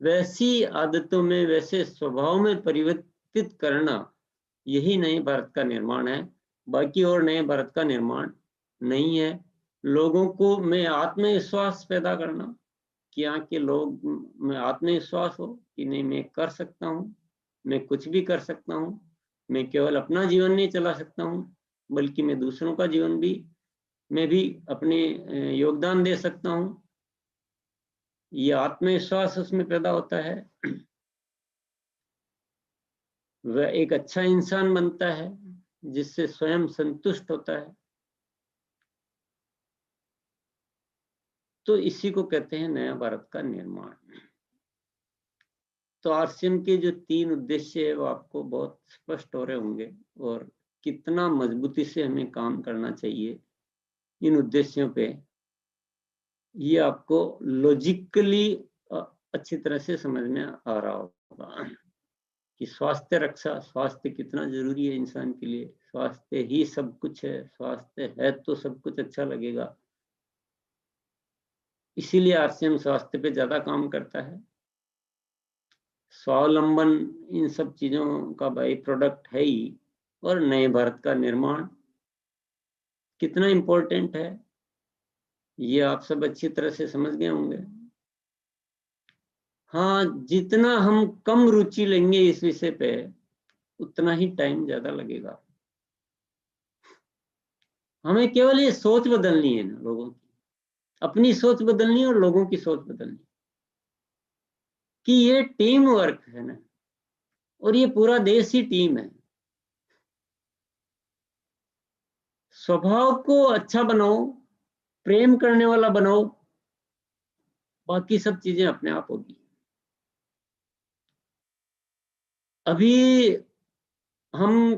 वैसी आदतों में, वैसे स्वभाव में परिवर्तित करना, यही नए भारत का निर्माण है। बाकी और नए भारत का निर्माण नहीं है। लोगों को में आत्मविश्वास पैदा करना कि यहाँ के लोग में आत्मविश्वास हो कि नहीं, मैं कर सकता हूँ, मैं कुछ भी कर सकता हूँ, मैं केवल अपना जीवन नहीं चला सकता हूँ, बल्कि मैं दूसरों का जीवन भी, मैं भी अपने योगदान दे सकता हूँ। ये आत्मविश्वास उसमें पैदा होता है। वह एक अच्छा इंसान बनता है जिससे स्वयं संतुष्ट होता है। तो इसी को कहते हैं नया भारत का निर्माण। तो आरसीएम के जो 3 उद्देश्य है वो आपको बहुत स्पष्ट हो रहे होंगे, और कितना मजबूती से हमें काम करना चाहिए इन उद्देश्यों पे, ये आपको लॉजिकली अच्छी तरह से समझ में आ रहा होगा कि स्वास्थ्य रक्षा, स्वास्थ्य कितना जरूरी है इंसान के लिए। स्वास्थ्य ही सब कुछ है, स्वास्थ्य है तो सब कुछ अच्छा लगेगा। इसीलिए आरसीएम स्वास्थ्य पे ज्यादा काम करता है। स्वावलंबन इन सब चीजों का बाई प्रोडक्ट है ही। और नए भारत का निर्माण कितना इम्पोर्टेंट है ये आप सब अच्छी तरह से समझ गए होंगे। हाँ, जितना हम कम रुचि लेंगे इस विषय पे उतना ही टाइम ज्यादा लगेगा। हमें केवल ये सोच बदलनी है ना लोगों की, अपनी सोच बदलनी है और लोगों की सोच बदलनी कि ये टीम वर्क है ना, और ये पूरा देश ही टीम है। स्वभाव को अच्छा बनाओ, प्रेम करने वाला बनाओ, बाकी सब चीजें अपने आप होगी। अभी हम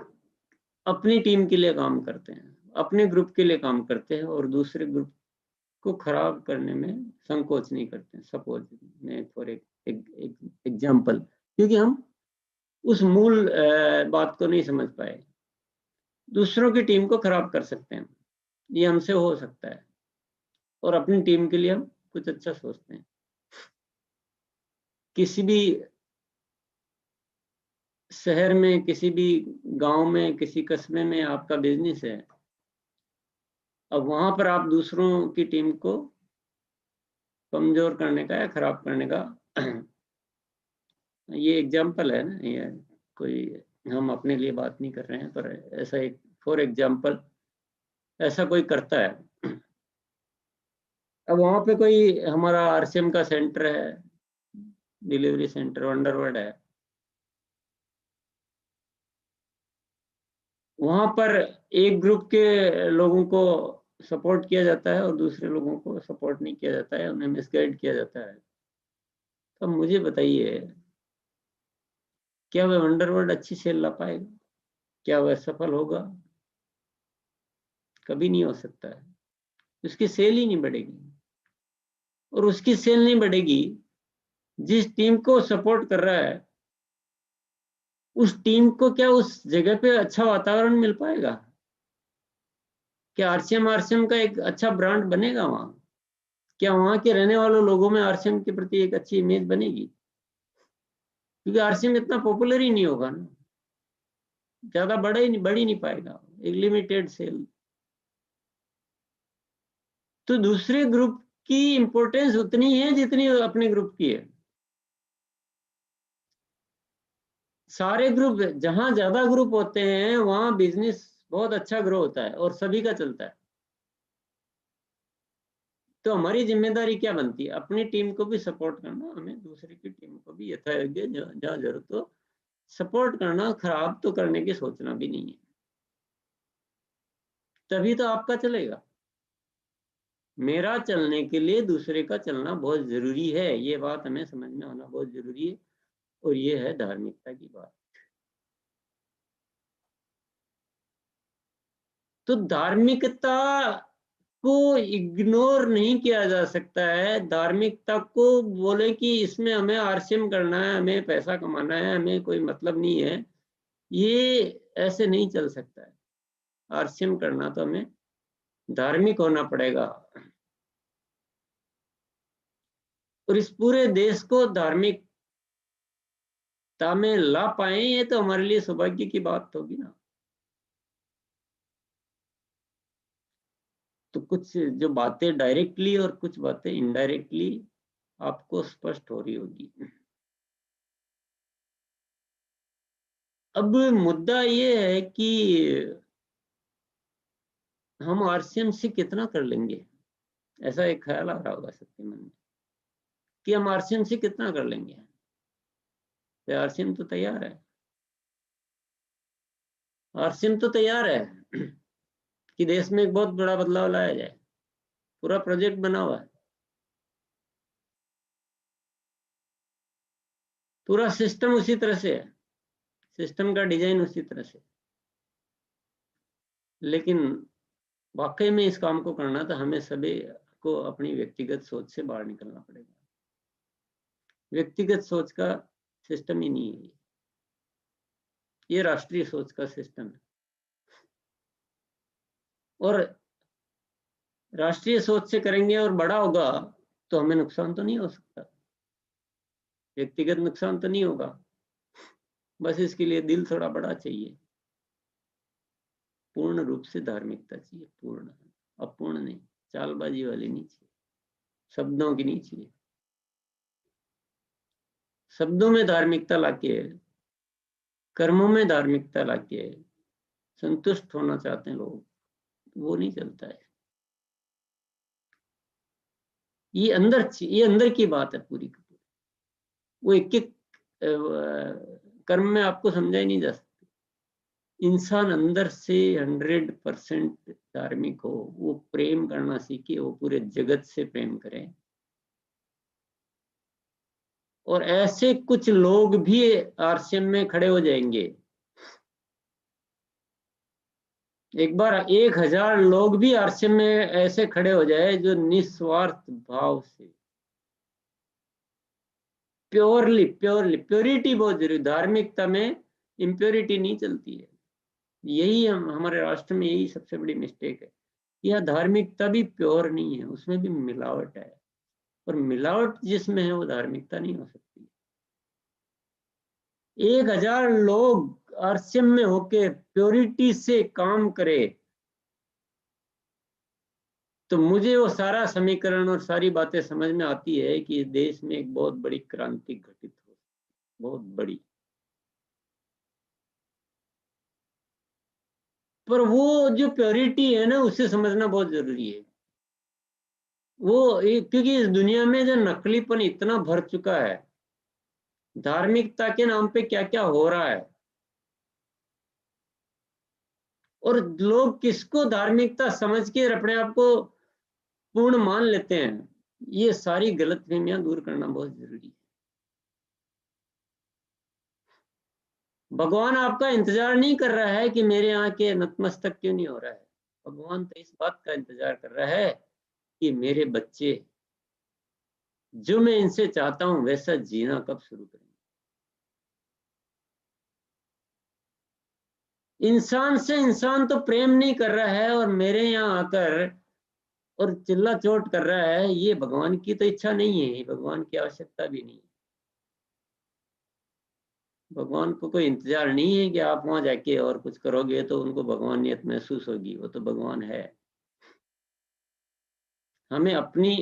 अपनी टीम के लिए काम करते हैं, अपने ग्रुप के लिए काम करते हैं और दूसरे ग्रुप को खराब करने में संकोच नहीं करते हैं। सपोज मैं फॉर एक एग्जांपल, क्योंकि हम उस मूल बात को नहीं समझ पाए, दूसरों की टीम को खराब कर सकते हैं, ये हमसे हो सकता है, और अपनी टीम के लिए हम कुछ अच्छा सोचते हैं। किसी भी शहर में, किसी भी गांव में, किसी कस्बे में आपका बिजनेस है, अब वहां पर आप दूसरों की टीम को कमजोर करने का या खराब करने का ये एग्जाम्पल है ना, ये कोई हम अपने लिए बात नहीं कर रहे हैं, पर ऐसा एक फॉर एग्जाम्पल ऐसा कोई करता है। अब वहां पे कोई हमारा आरसीएम का सेंटर है, डिलीवरी सेंटर वंडरवर्ड है, वहां पर एक ग्रुप के लोगों को सपोर्ट किया जाता है और दूसरे लोगों को सपोर्ट नहीं किया जाता है, उन्हें मिसगाइड किया जाता है। तो मुझे बताइए, क्या वह वंडरवर्ड अच्छी सेल ला पाएगा? क्या वह सफल होगा? कभी नहीं हो सकता है। उसकी सेल ही नहीं बढ़ेगी, और उसकी सेल नहीं बढ़ेगी जिस टीम को सपोर्ट कर रहा है, उस टीम को क्या उस जगह पे अच्छा वातावरण मिल पाएगा? क्या आरसीएम का एक अच्छा ब्रांड बनेगा वहां? क्या वहां के रहने वालों लोगों में आरसीएम के प्रति एक अच्छी इमेज बनेगी? क्योंकि आरसीएम इतना पॉपुलर ही नहीं होगा ना, ज्यादा बढ़ ही नहीं पाएगा, एक लिमिटेड सेल। तो दूसरे ग्रुप की इंपॉर्टेंस उतनी है जितनी अपने ग्रुप की है। सारे ग्रुप, जहां ज्यादा ग्रुप होते हैं वहां बिजनेस बहुत अच्छा ग्रो होता है और सभी का चलता है। तो हमारी जिम्मेदारी क्या बनती है? अपनी टीम को भी सपोर्ट करना, हमें दूसरे की टीम को भी यथायोग्य जहाँ जरूरत हो सपोर्ट करना, खराब तो करने की सोचना भी नहीं है। तभी तो आपका चलेगा। मेरा चलने के लिए दूसरे का चलना बहुत जरूरी है, ये बात हमें समझ में आना बहुत जरूरी है, और ये है धार्मिकता की बात। तो धार्मिकता को इग्नोर नहीं किया जा सकता है। धार्मिकता को बोले कि इसमें हमें आरसीएम करना है, हमें पैसा कमाना है, हमें कोई मतलब नहीं है, ये ऐसे नहीं चल सकता है। आरसीएम करना तो हमें धार्मिक होना पड़ेगा, और इस पूरे देश को धार्मिकता में ला पाए, ये तो हमारे लिए सौभाग्य की बात होगी ना। तो कुछ जो बातें डायरेक्टली और कुछ बातें इनडायरेक्टली आपको स्पष्ट हो रही होगी। अब मुद्दा ये है कि हम आरसीएम से कितना कर लेंगे। ऐसा एक ख्याल आ रहा होगा सबके मन में कि हम आरसीएम से कितना कर लेंगे। तो आरसीएम तो तैयार है, आरसीएम तो तैयार है कि देश में एक बहुत बड़ा बदलाव लाया जाए। पूरा प्रोजेक्ट बना हुआ है, पूरा सिस्टम उसी तरह से है, सिस्टम का डिजाइन उसी तरह से। लेकिन वाकई में इस काम को करना तो हमें सभी को अपनी व्यक्तिगत सोच से बाहर निकलना पड़ेगा। व्यक्तिगत सोच का सिस्टम ही नहीं है ये राष्ट्रीय सोच का सिस्टम है। और राष्ट्रीय सोच से करेंगे और बड़ा होगा तो हमें नुकसान तो नहीं हो सकता, व्यक्तिगत नुकसान तो नहीं होगा। बस इसके लिए दिल थोड़ा बड़ा चाहिए, पूर्ण रूप से धार्मिकता चाहिए, पूर्ण, अपूर्ण नहीं, चालबाजी वाली नहीं चाहिए, शब्दों की नहीं चाहिए। शब्दों में धार्मिकता लाके, कर्मों में धार्मिकता लाके संतुष्ट होना चाहते हैं लोग, वो नहीं चलता है। ये अंदर की बात है पूरी की पूरी। वो एक एक कर्म में आपको समझा ही नहीं जा सकती। इंसान अंदर से 100% धार्मिक हो, वो प्रेम करना सीखे, वो पूरे जगत से प्रेम करे। और ऐसे कुछ लोग भी आरसीएम में खड़े हो जाएंगे। एक बार 1000 लोग भी आरसीएम में ऐसे खड़े हो जाए जो निस्वार्थ भाव से, प्योरिटी बहुत जरूरी। धार्मिकता में इम्प्योरिटी नहीं चलती है। यही हमारे राष्ट्र में यही सबसे बड़ी मिस्टेक है। यह धार्मिकता भी प्योर नहीं है, उसमें भी मिलावट है, और मिलावट जिसमें है वो धार्मिकता नहीं हो सकती। 1000 लोग आरसीएम में होके प्योरिटी से काम करे तो मुझे वो सारा समीकरण और सारी बातें समझ में आती है कि देश में एक बहुत बड़ी क्रांति घटित हो, बहुत बड़ी। पर वो जो प्योरिटी है ना, उसे समझना बहुत जरूरी है। वो क्योंकि इस दुनिया में जो नकलीपन इतना भर चुका है, धार्मिकता के नाम पे क्या क्या हो रहा है, और लोग किसको धार्मिकता समझ के अपने आप को पूर्ण मान लेते हैं, ये सारी गलतफहमियां दूर करना बहुत जरूरी है। भगवान आपका इंतजार नहीं कर रहा है कि मेरे यहाँ के नतमस्तक क्यों नहीं हो रहा है। भगवान तो इस बात का इंतजार कर रहा है कि मेरे बच्चे जो मैं इनसे चाहता हूं वैसा जीना कब शुरू करेंगे। इंसान से इंसान तो प्रेम नहीं कर रहा है और मेरे यहाँ आकर और चिल्ला चोट कर रहा है, ये भगवान की तो इच्छा नहीं है, ये भगवान की आवश्यकता भी नहीं है। भगवान को कोई इंतजार नहीं है कि आप वहां जाके और कुछ करोगे तो उनको भगवानियत महसूस होगी। वो तो भगवान है। हमें अपनी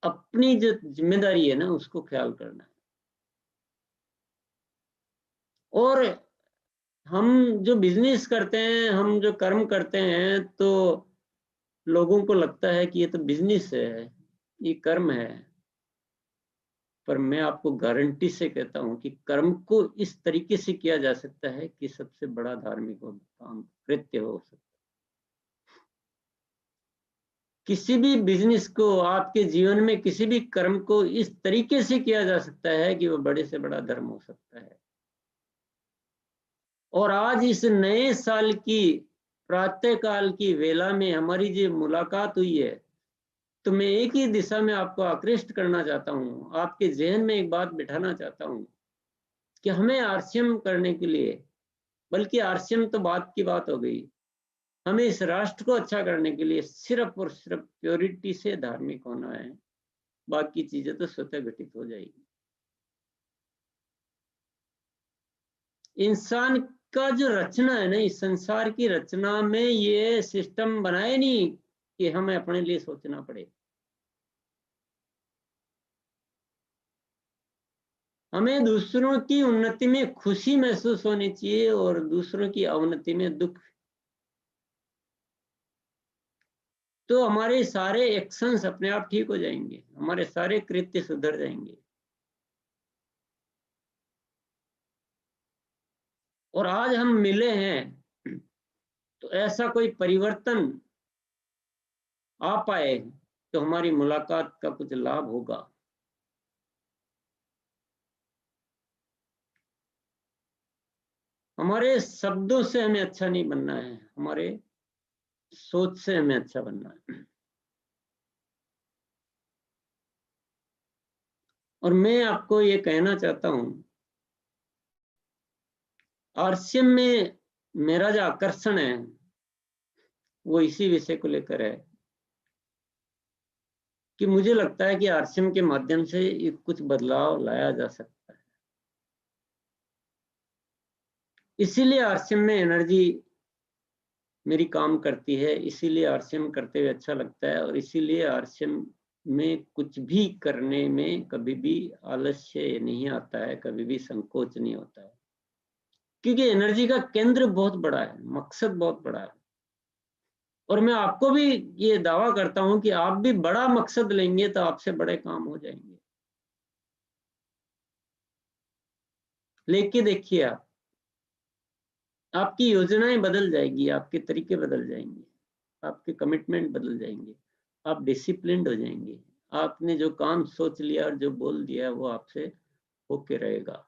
अपनी जो जिम्मेदारी है ना, उसको ख्याल करना है। और हम जो बिजनेस करते हैं, हम जो कर्म करते हैं, तो लोगों को लगता है कि ये तो बिजनेस है, ये कर्म है। पर मैं आपको गारंटी से कहता हूं कि कर्म को इस तरीके से किया जा सकता है कि सबसे बड़ा धार्मिक काम कृत्य हो सकता है। किसी भी बिजनेस को, आपके जीवन में किसी भी कर्म को इस तरीके से किया जा सकता है कि वो बड़े से बड़ा धर्म हो सकता है। और आज इस नए साल की प्रातः काल की वेला में हमारी जो मुलाकात हुई है, तो मैं एक ही दिशा में आपको आकृष्ट करना चाहता हूँ, आपके जहन में एक बात बिठाना चाहता हूँ कि हमें आरसीएम करने के लिए, बल्कि आरसीएम तो बात की बात हो गई, हमें इस राष्ट्र को अच्छा करने के लिए सिर्फ और सिर्फ प्योरिटी से धार्मिक होना है। बाकी चीजें तो स्वतः घटित हो जाएगी। इंसान का जो रचना है ना, इस संसार की रचना में ये सिस्टम बनाए नहीं कि हमें अपने लिए सोचना पड़े। हमें दूसरों की उन्नति में खुशी महसूस होनी चाहिए और दूसरों की अवनति में दुख। तो हमारे सारे एक्शंस अपने आप ठीक हो जाएंगे, हमारे सारे कृत्य सुधर जाएंगे। और आज हम मिले हैं तो ऐसा कोई परिवर्तन आ पाए तो हमारी मुलाकात का कुछ लाभ होगा। हमारे शब्दों से हमें अच्छा नहीं बनना है, हमारे सोच से हमें अच्छा बनना है। और मैं आपको ये कहना चाहता हूं, आरसीएम में मेरा जो आकर्षण है वो इसी विषय को लेकर है कि मुझे लगता है कि आरसीएम के माध्यम से कुछ बदलाव लाया जा सकता है। इसीलिए आरसीएम में एनर्जी मेरी काम करती है, इसीलिए आरसीएम करते हुए अच्छा लगता है, और इसीलिए आरसीएम में कुछ भी करने में कभी भी आलस्य नहीं आता है, कभी भी संकोच नहीं होता है, क्योंकि एनर्जी का केंद्र बहुत बड़ा है, मकसद बहुत बड़ा है। और मैं आपको भी ये दावा करता हूं कि आप भी बड़ा मकसद लेंगे तो आपसे बड़े काम हो जाएंगे। लेके देखिए आप, आपकी योजनाएं बदल जाएगी, आपके तरीके बदल जाएंगे, आपके कमिटमेंट बदल जाएंगे, आप डिसिप्लिन्ड हो जाएंगे। आपने जो काम सोच लिया और जो बोल दिया वो आपसे होके रहेगा।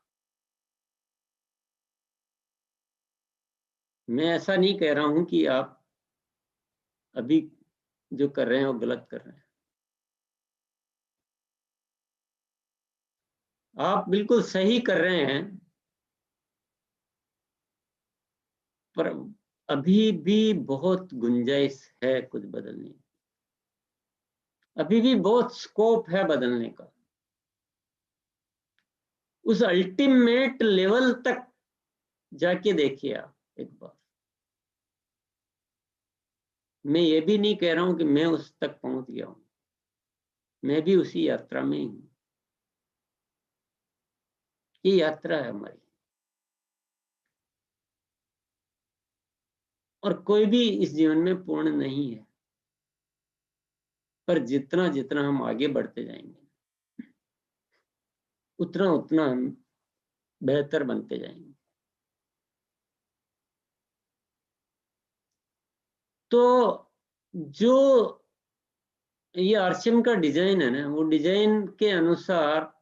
मैं ऐसा नहीं कह रहा हूं कि आप अभी जो कर रहे हैं वो गलत कर रहे हैं। आप बिल्कुल सही कर रहे हैं, पर अभी भी बहुत गुंजाइश है कुछ बदलने की, अभी भी बहुत स्कोप है बदलने का। उस अल्टीमेट लेवल तक जाके देखिए आप एक बार। मैं ये भी नहीं कह रहा हूं कि मैं उस तक पहुंच गया हूं, मैं भी उसी यात्रा में ही हूं। ये यात्रा है हमारी, और कोई भी इस जीवन में पूर्ण नहीं है, पर जितना जितना हम आगे बढ़ते जाएंगे उतना उतना हम बेहतर बनते जाएंगे। तो जो ये आरसीएम का डिजाइन है ना, वो डिजाइन के अनुसार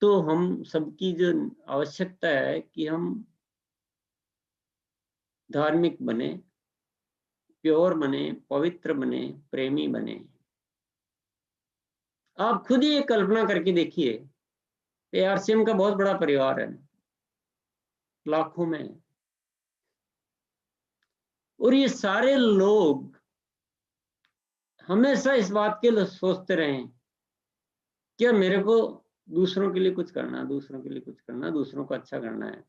तो हम सबकी जो आवश्यकता है कि हम धार्मिक बने, प्योर बने, पवित्र बने, प्रेमी बने। आप खुद ही एक कल्पना करके देखिए, आरसीएम का बहुत बड़ा परिवार है, लाखों में, और ये सारे लोग हमेशा इस बात के लिए सोचते रहे कि मेरे को दूसरों के लिए कुछ करना, दूसरों के लिए कुछ करना, दूसरों को अच्छा करना है,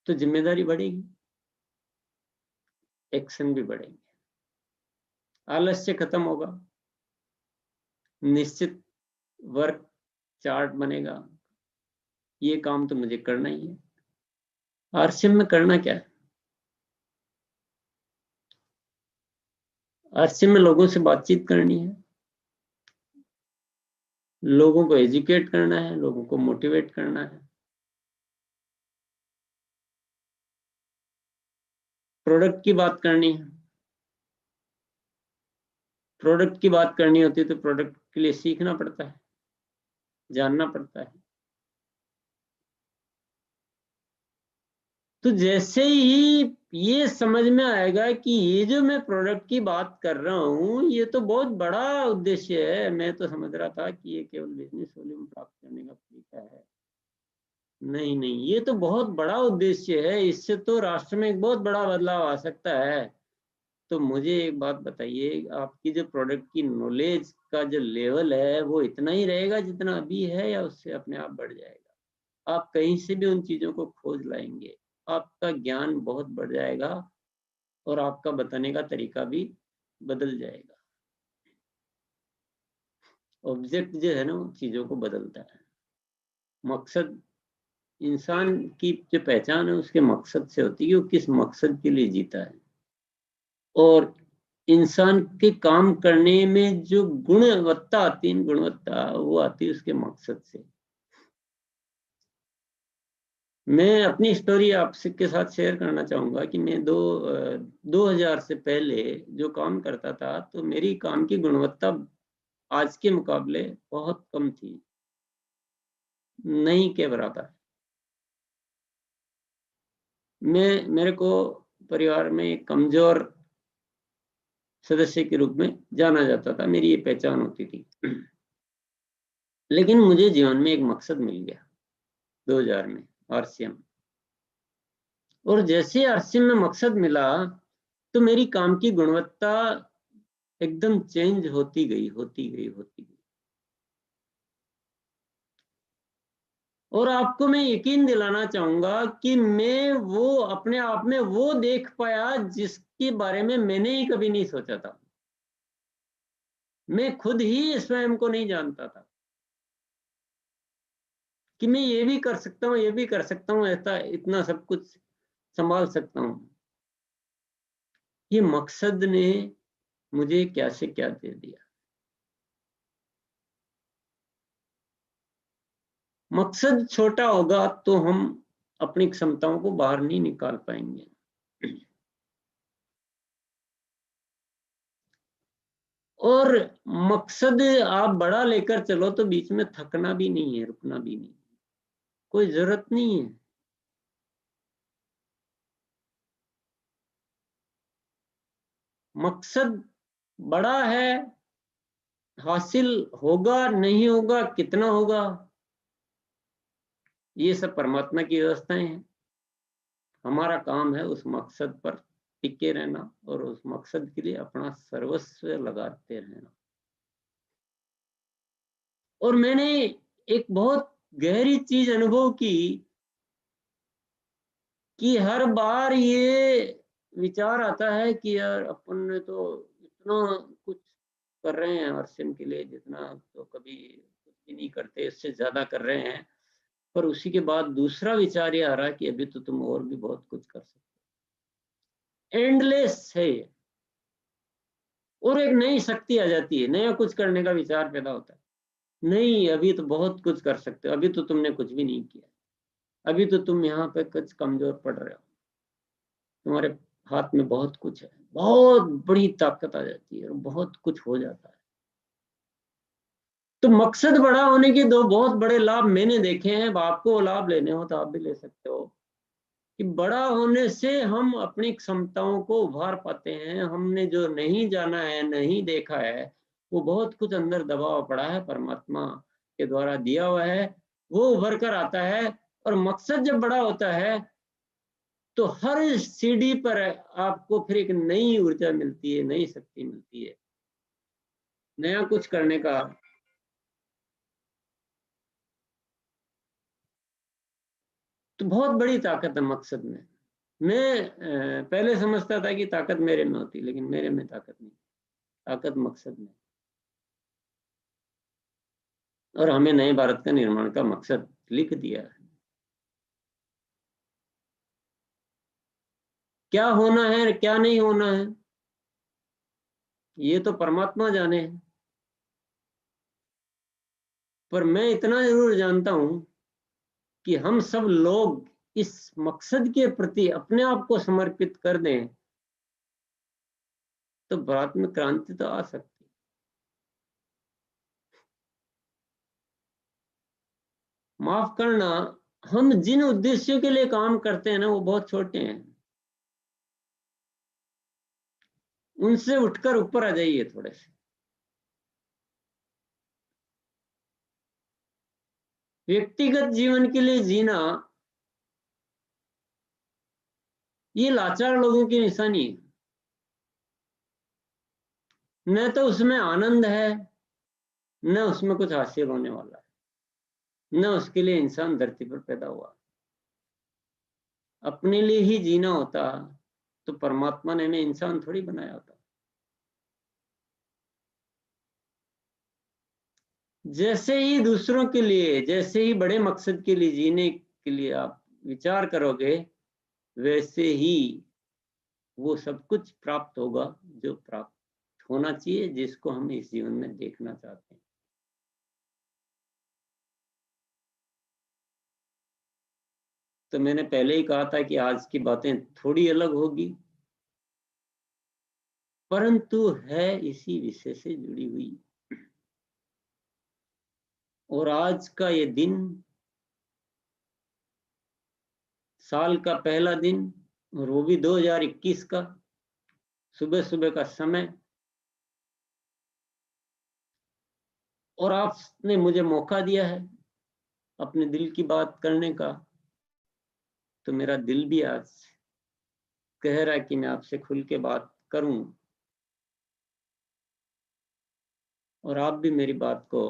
तो जिम्मेदारी बढ़ेगी, एक्शन भी बढ़ेंगे, आलस्य खत्म होगा, निश्चित वर्क चार्ट बनेगा, ये काम तो मुझे करना ही है। आरसीएम में करना क्या है? आरसीएम में लोगों से बातचीत करनी है, लोगों को एजुकेट करना है, लोगों को मोटिवेट करना है, प्रोडक्ट की बात करनी है। प्रोडक्ट की बात करनी होती है तो प्रोडक्ट के लिए सीखना पड़ता है, जानना पड़ता है। तो जैसे ही ये समझ में आएगा कि ये जो मैं प्रोडक्ट की बात कर रहा हूँ ये तो बहुत बड़ा उद्देश्य है, मैं तो समझ रहा था कि ये केवल बिजनेस वॉल्यूम प्राप्त करने का तरीका है, नहीं नहीं, ये तो बहुत बड़ा उद्देश्य है, इससे तो राष्ट्र में एक बहुत बड़ा बदलाव आ सकता है। तो मुझे एक बात बताइए, आपकी जो प्रोडक्ट की नॉलेज का जो लेवल है वो इतना ही रहेगा जितना अभी है, या उससे अपने आप बढ़ जाएगा? आप कहीं से भी उन चीजों को खोज लाएंगे, आपका ज्ञान बहुत बढ़ जाएगा और आपका बताने का तरीका भी बदल जाएगा। ऑब्जेक्ट जो है ना वो चीजों को बदलता है, मकसद, इंसान की जो पहचान है उसके मकसद से होती है कि वो किस मकसद के लिए जीता है, और इंसान के काम करने में जो गुणवत्ता आती है, गुणवत्ता वो आती है उसके मकसद से। मैं अपनी स्टोरी आपसे के साथ शेयर करना चाहूंगा कि मैं 2000 से पहले जो काम करता था तो मेरी काम की गुणवत्ता आज के मुकाबले बहुत कम थी, नहीं के बराबर। मेरे को परिवार में एक कमजोर सदस्य के रूप में जाना जाता था, मेरी ये पहचान होती थी। लेकिन मुझे जीवन में एक मकसद मिल गया 2000 में, आरसीएम। और जैसे आरसीएम में मकसद मिला तो मेरी काम की गुणवत्ता एकदम चेंज होती गई, होती गई, होती गई। और आपको मैं यकीन दिलाना चाहूंगा कि मैं वो अपने आप में वो देख पाया जिसके बारे में मैंने ही कभी नहीं सोचा था। मैं खुद ही स्वयं को नहीं जानता था कि मैं ये भी कर सकता हूँ, ये भी कर सकता हूँ, ऐसा इतना सब कुछ संभाल सकता हूँ। ये मकसद ने मुझे क्या से क्या दे दिया। मकसद छोटा होगा तो हम अपनी क्षमताओं को बाहर नहीं निकाल पाएंगे। और मकसद आप बड़ा लेकर चलो तो बीच में थकना भी नहीं है, रुकना भी नहीं, कोई जरूरत नहीं है। मकसद बड़ा है, हासिल होगा नहीं होगा, कितना होगा, ये सब परमात्मा की व्यवस्थाएं हैं। हमारा काम है उस मकसद पर टिके रहना और उस मकसद के लिए अपना सर्वस्व लगाते रहना। और मैंने एक बहुत गहरी चीज अनुभव की कि हर बार ये विचार आता है कि यार अपन ने तो इतना कुछ कर रहे हैं आरसीएम के लिए, जितना तो कभी कुछ भी नहीं करते, इससे ज्यादा कर रहे हैं। पर उसी के बाद दूसरा विचार ये आ रहा है कि अभी तो तुम और भी बहुत कुछ कर सकते हो। एंडलेस है ये। और एक नई शक्ति आ जाती है, नया कुछ करने का विचार पैदा होता है। नहीं, अभी तो बहुत कुछ कर सकते हो, अभी तो तुमने कुछ भी नहीं किया, अभी तो तुम यहाँ पे कुछ कमजोर पड़ रहे हो, तुम्हारे हाथ में बहुत कुछ है। बहुत बड़ी ताकत आ जाती है और बहुत कुछ हो जाता है। तो मकसद बड़ा होने के दो बहुत बड़े लाभ मैंने देखे हैं। आपको वो लाभ लेने हो तो आप भी ले सकते हो कि बड़ा होने से हम अपनी क्षमताओं को उभार पाते हैं। हमने जो नहीं जाना है, नहीं देखा है, वो बहुत कुछ अंदर दबा हुआ पड़ा है, परमात्मा के द्वारा दिया हुआ है, वो उभर कर आता है। और मकसद जब बड़ा होता है तो हर सीढ़ी पर आपको फिर एक नई ऊर्जा मिलती है, नई शक्ति मिलती है, नया कुछ करने का। तो बहुत बड़ी ताकत है मकसद में। मैं पहले समझता था कि ताकत मेरे में होती, लेकिन मेरे में ताकत नहीं, ताकत मकसद में। और हमें नए भारत का निर्माण का मकसद लिख दिया है। क्या होना है, क्या नहीं होना है, ये तो परमात्मा जाने है। पर मैं इतना जरूर जानता हूं कि हम सब लोग इस मकसद के प्रति अपने आप को समर्पित कर दें तो भारत में क्रांति तो आ सकती है। माफ करना, हम जिन उद्देश्यों के लिए काम करते हैं ना, वो बहुत छोटे हैं। उनसे उठकर ऊपर आ जाइए थोड़े से। व्यक्तिगत जीवन के लिए जीना ये लाचार लोगों की निशानी है। न तो उसमें आनंद है, न उसमें कुछ हासिल होने वाला है, न उसके लिए इंसान धरती पर पैदा हुआ। अपने लिए ही जीना होता तो परमात्मा ने हमें इंसान थोड़ी बनाया होता। जैसे ही दूसरों के लिए, जैसे ही बड़े मकसद के लिए जीने के लिए आप विचार करोगे, वैसे ही वो सब कुछ प्राप्त होगा जो प्राप्त होना चाहिए, जिसको हम इस जीवन में देखना चाहते हैं। तो मैंने पहले ही कहा था कि आज की बातें थोड़ी अलग होगी, परंतु है इसी विषय से जुड़ी हुई। और आज का ये दिन, साल का पहला दिन, और वो भी 2021 का, सुबह सुबह का समय, और आपने मुझे मौका दिया है अपने दिल की बात करने का। तो मेरा दिल भी आज कह रहा है कि मैं आपसे खुल के बात करूं, और आप भी मेरी बात को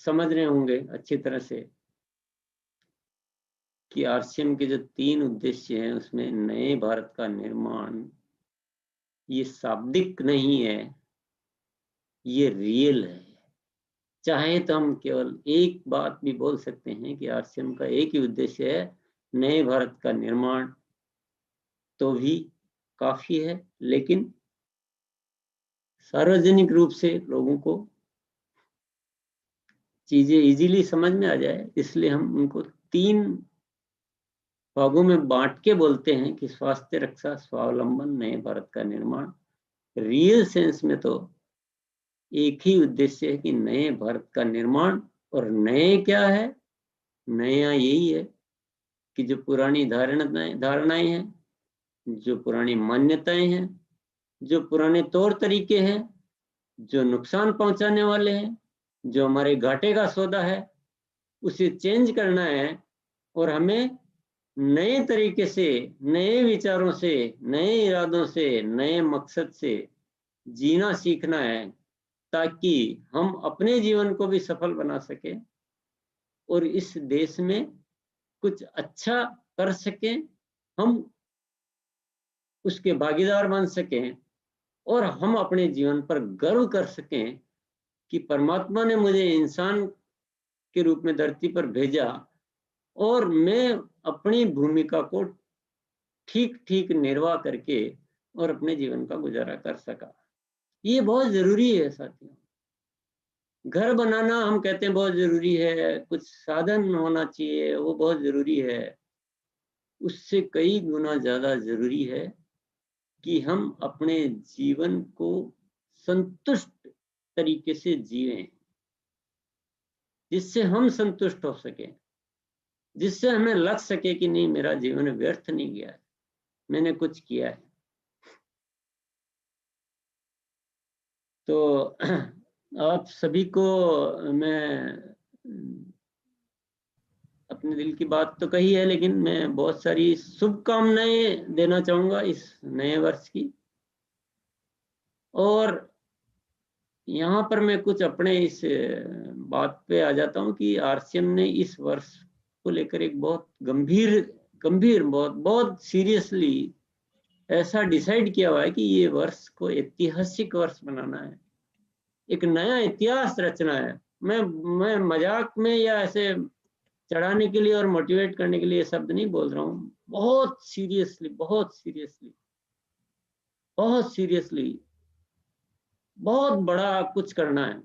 समझ रहे होंगे अच्छी तरह से कि आरसीएम के जो 3 उद्देश्य हैं उसमें नए भारत का निर्माण, ये शाब्दिक नहीं है, ये रियल है। चाहे तो हम केवल एक बात भी बोल सकते हैं कि आरसीएम का एक ही उद्देश्य है, नए भारत का निर्माण, तो भी काफी है। लेकिन सार्वजनिक रूप से लोगों को चीजें इजीली समझ में आ जाए, इसलिए हम उनको 3 भागों में बांट के बोलते हैं कि स्वास्थ्य रक्षा, स्वावलंबन, नए भारत का निर्माण। रियल सेंस में तो एक ही उद्देश्य है कि नए भारत का निर्माण। और नए क्या है? नया यही है कि जो पुरानी धारणाएं हैं, जो पुरानी मान्यताएं हैं, जो पुराने तौर तरीके हैं, जो नुकसान पहुंचाने वाले हैं, जो हमारे घाटे का सौदा है, उसे चेंज करना है। और हमें नए तरीके से, नए विचारों से, नए इरादों से, नए मकसद से जीना सीखना है, ताकि हम अपने जीवन को भी सफल बना सकें और इस देश में कुछ अच्छा कर सकें, हम उसके भागीदार बन सकें और हम अपने जीवन पर गर्व कर सकें कि परमात्मा ने मुझे इंसान के रूप में धरती पर भेजा और मैं अपनी भूमिका को ठीक ठीक निर्वाह करके और अपने जीवन का गुजारा कर सका। ये बहुत जरूरी है साथियों। घर बनाना हम कहते हैं बहुत जरूरी है, कुछ साधन होना चाहिए, वो बहुत जरूरी है। उससे कई गुना ज्यादा जरूरी है कि हम अपने जीवन को संतुष्ट तरीके से जिएं, जिससे हम संतुष्ट हो सकें, जिससे हमें लग सके कि नहीं, मेरा जीवन व्यर्थ नहीं गया है, मैंने कुछ किया है। तो आप सभी को मैं अपने दिल की बात तो कही है, लेकिन मैं बहुत सारी शुभकामनाएं देना चाहूंगा इस नए वर्ष की। और यहाँ पर मैं कुछ अपने इस बात पे आ जाता हूँ कि आरसीएम ने इस वर्ष को लेकर एक बहुत गंभीर बहुत सीरियसली ऐसा डिसाइड किया हुआ है कि ये वर्ष को ऐतिहासिक वर्ष बनाना है, एक नया इतिहास रचना है। मैं मजाक में या ऐसे चढ़ाने के लिए और मोटिवेट करने के लिए ये शब्द नहीं बोल रहा हूँ। बहुत सीरियसली बहुत बड़ा कुछ करना है।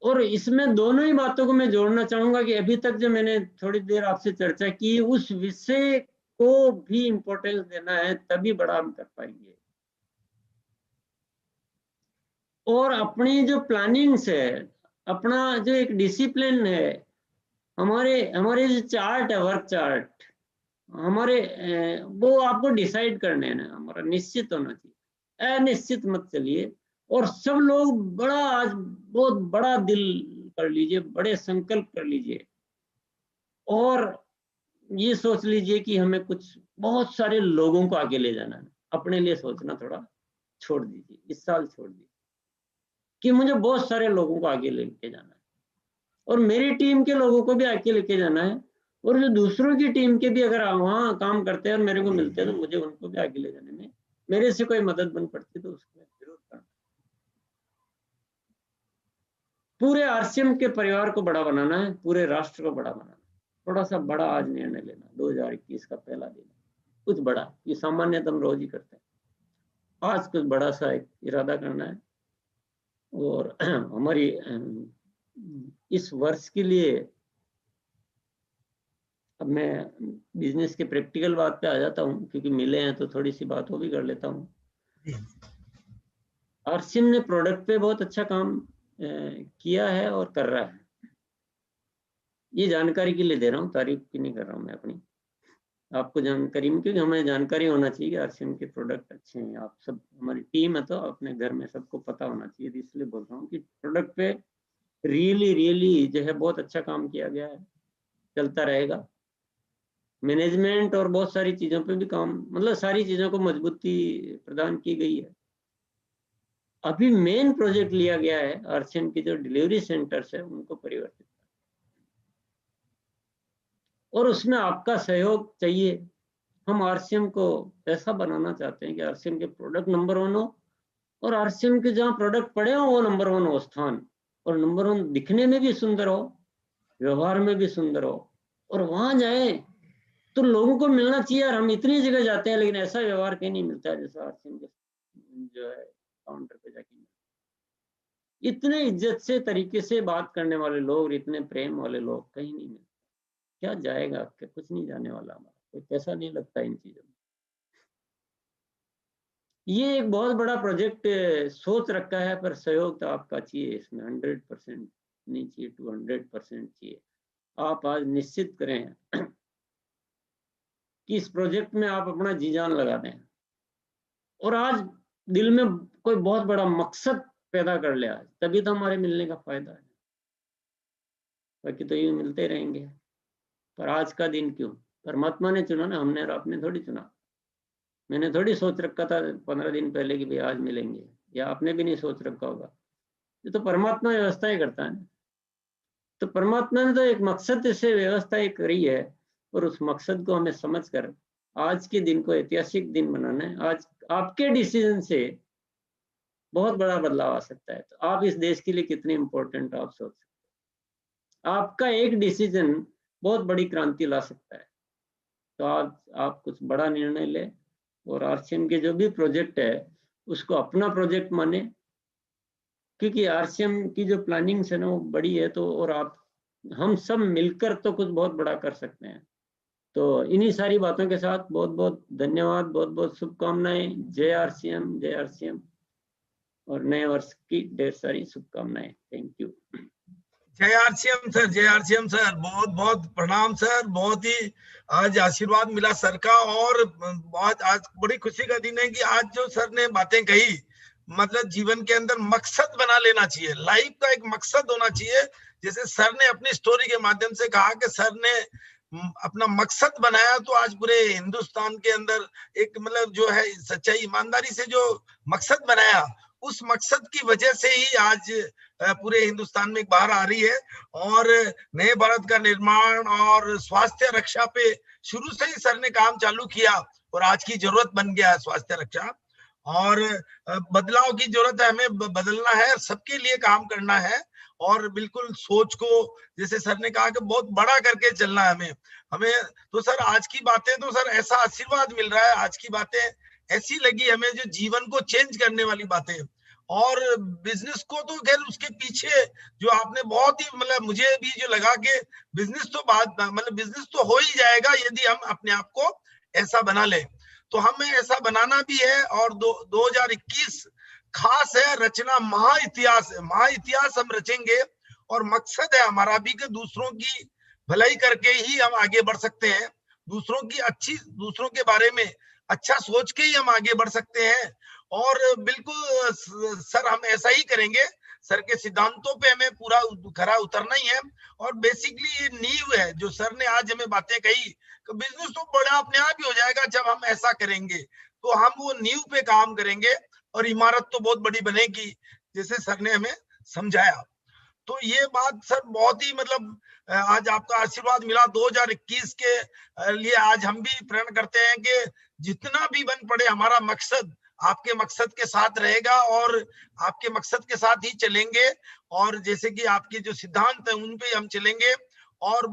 और इसमें दोनों ही बातों को मैं जोड़ना चाहूंगा कि अभी तक जो मैंने थोड़ी देर आपसे चर्चा की, उस विषय को भी इंपॉर्टेंस देना है, तभी बड़ा हम कर पाएंगे। और अपनी जो प्लानिंग्स है, अपना जो एक डिसिप्लिन है, हमारे जो चार्ट है, वर्क चार्ट हमारे, वो आपको डिसाइड करने हैं ना, हमारा निश्चित होना चाहिए। अनिश्चित मत चलिए। और सब लोग आज बहुत बड़ा दिल कर लीजिए, बड़े संकल्प कर लीजिए और ये सोच लीजिए कि हमें कुछ बहुत सारे लोगों को आगे ले जाना है। अपने लिए सोचना थोड़ा छोड़ दीजिए, इस साल छोड़ दीजिए कि मुझे बहुत सारे लोगों को आगे लेके जाना है और मेरी टीम के लोगों को भी आगे लेके जाना है। और जो दूसरों की टीम के भी अगर वहां काम करते हैं और मेरे को मिलते हैं, तो मुझे उनको भी आगे ले जाने में मेरे से कोई मदद बन पड़ती तो उसको जरूर करना। पूरे आरसीएम के परिवार को बड़ा बनाना है, पूरे राष्ट्र को बड़ा बनाना है। थोड़ा सा बड़ा आज निर्णय लेना, 2021 का पहला दिन, कुछ बड़ा। ये सामान्यतः हम रोज ही करते हैं, आज कुछ बड़ा सा एक इरादा करना है। और हमारी इस वर्ष के लिए, अब मैं बिजनेस के प्रैक्टिकल बात पे आ जाता हूँ, क्योंकि मिले हैं तो थोड़ी सी बात वो भी कर लेता हूँ। आरसीएम ने प्रोडक्ट पे बहुत अच्छा काम किया है और कर रहा है। ये जानकारी के लिए दे रहा हूँ, तारीफ की नहीं कर रहा हूँ मैं अपनी, आपको जानकारी में, क्योंकि हमें जानकारी होना चाहिए कि आरसीएम के प्रोडक्ट अच्छे हैं। आप सब, हमारी टीम है तो अपने घर में सबको पता होना चाहिए, इसलिए बोल रहा हूँ कि प्रोडक्ट पे रियली जो है बहुत अच्छा काम किया गया है, चलता रहेगा। मैनेजमेंट और बहुत सारी चीजों पे भी काम, मतलब सारी चीजों को मजबूती प्रदान की गई है। अभी मेन प्रोजेक्ट लिया गया है आरसीएम के जो डिलीवरी सेंटर्स है उनको परिवर्तित, और उसमें आपका सहयोग चाहिए। हम आरसीएम को ऐसा बनाना चाहते हैं कि आरसीएम के प्रोडक्ट नंबर 1 हो और आरसीएम के जहाँ प्रोडक्ट पड़े हो वो नंबर 1 हो स्थान, और नंबर 1 दिखने में भी सुंदर हो, व्यवहार में भी सुंदर हो, और वहां जाए तो लोगों को मिलना चाहिए। यार हम इतनी जगह जाते हैं लेकिन ऐसा व्यवहार कहीं नहीं मिलता है जैसा आरसीएम के जो है काउंटर पे जाके। इतने इज्जत से तरीके से बात करने वाले लोग, इतने प्रेम वाले लोग कहीं नहीं मिलते। क्या जाएगा, क्या कुछ नहीं जाने वाला हमारा, कोई पैसा नहीं लगता इन चीजों में। ये एक बहुत बड़ा प्रोजेक्ट सोच रखा है, पर सहयोग तो आपका चाहिए इसमें, 100% नहीं चाहिए, 200% चाहिए। आप आज निश्चित करें कि इस प्रोजेक्ट में आप अपना जी जान लगा दें, और आज दिल में कोई बहुत बड़ा मकसद पैदा कर लिया, तभी तो हमारे मिलने का फायदा है। बाकी तो यूं मिलते रहेंगे। पर आज का दिन क्यों? परमात्मा ने चुना ना, हमने और आपने थोड़ी चुना। मैंने थोड़ी सोच रखा था 15 दिन पहले कि भाई आज मिलेंगे, या आपने भी नहीं सोच रखा होगा। ये तो परमात्मा व्यवस्था ही करता है ना। तो परमात्मा ने तो एक मकसद से व्यवस्था करी है, और उस मकसद को हमें समझकर आज के दिन को ऐतिहासिक दिन बनाना है। आज आपके डिसीजन से बहुत बड़ा बदलाव आ सकता है। तो आप इस देश के लिए कितने इंपॉर्टेंट आप सोच सकते हैं। आपका एक डिसीजन बहुत बड़ी क्रांति ला सकता है। तो आज आप कुछ बड़ा निर्णय ले, और आरसीएम के जो भी प्रोजेक्ट है उसको अपना प्रोजेक्ट माने, क्योंकि आरसीएम की जो प्लानिंग है ना वो बड़ी है। तो और आप हम सब मिलकर तो कुछ बहुत बड़ा कर सकते हैं। तो इन्हीं सारी बातों के साथ बहुत बहुत धन्यवाद, बहुत बहुत शुभकामनाएं। जय आरसीएम, जय आरसीएम, और नए वर्ष की ढेर सारी शुभकामनाएं। Thank you. जय आरसीएम सर, जय आरसीएम सर, बहुत बहुत प्रणाम सर। बहुत ही आज आशीर्वाद मिला सर का, और बहुत आज बड़ी खुशी का दिन है कि आज जो सर ने बातें कही, मतलब जीवन के अंदर मकसद बना लेना चाहिए, लाइफ का एक मकसद होना चाहिए। जैसे सर ने अपनी स्टोरी के माध्यम से कहा कि सर ने अपना मकसद बनाया, तो आज पूरे हिंदुस्तान के अंदर एक मतलब जो है सच्चाई ईमानदारी से जो मकसद बनाया, उस मकसद की वजह से ही आज पूरे हिंदुस्तान में बाहर आ रही है। और नए भारत का निर्माण और स्वास्थ्य रक्षा पे शुरू से ही सर ने काम चालू किया, और आज की जरूरत बन गया है स्वास्थ्य रक्षा। और बदलाव की जरूरत है, हमें बदलना है, सबके लिए काम करना है, और बिल्कुल सोच को जैसे सर ने कहा कि बहुत बड़ा करके चलना है हमें हमें तो सर आज की बातें, तो सर ऐसा आशीर्वाद मिल रहा है, आज की बातें ऐसी लगी हमें जो जीवन को चेंज करने वाली बातें। और बिजनेस को तो खैर उसके पीछे जो आपने बहुत ही मतलब मुझे भी जो लगा कि बिजनेस तो बात मतलब बिजनेस तो हो ही जाएगा यदि हम अपने आप को ऐसा बना ले। तो हमें ऐसा बनाना भी है, और 2021 खास है, रचना महाइतिहास है, महाइतिहास हम रचेंगे। और मकसद है हमारा भी कि दूसरों की भलाई करके ही हम आगे बढ़ सकते हैं, दूसरों के बारे में अच्छा सोच के ही हम आगे बढ़ सकते हैं। और बिल्कुल सर हम ऐसा ही करेंगे, सर के सिद्धांतों पे हमें पूरा खरा उतरना ही है। और बेसिकली ये नींव है जो सर ने आज हमें बातें कही कि बिजनेस तो बड़ा अपने आप ही हो जाएगा जब हम ऐसा करेंगे। तो हम वो नींव पे काम करेंगे, और इमारत तो बहुत बड़ी बनेगी जैसे सर ने हमें समझाया। तो ये बात सर बहुत ही मतलब आज आपका आशीर्वाद मिला 2021 के लिए। आज हम भी प्रण करते हैं कि जितना भी बन पड़े हमारा मकसद आपके मकसद के साथ रहेगा, और आपके मकसद के साथ ही चलेंगे, और जैसे कि आपके जो सिद्धांत है उन पे हम चलेंगे। और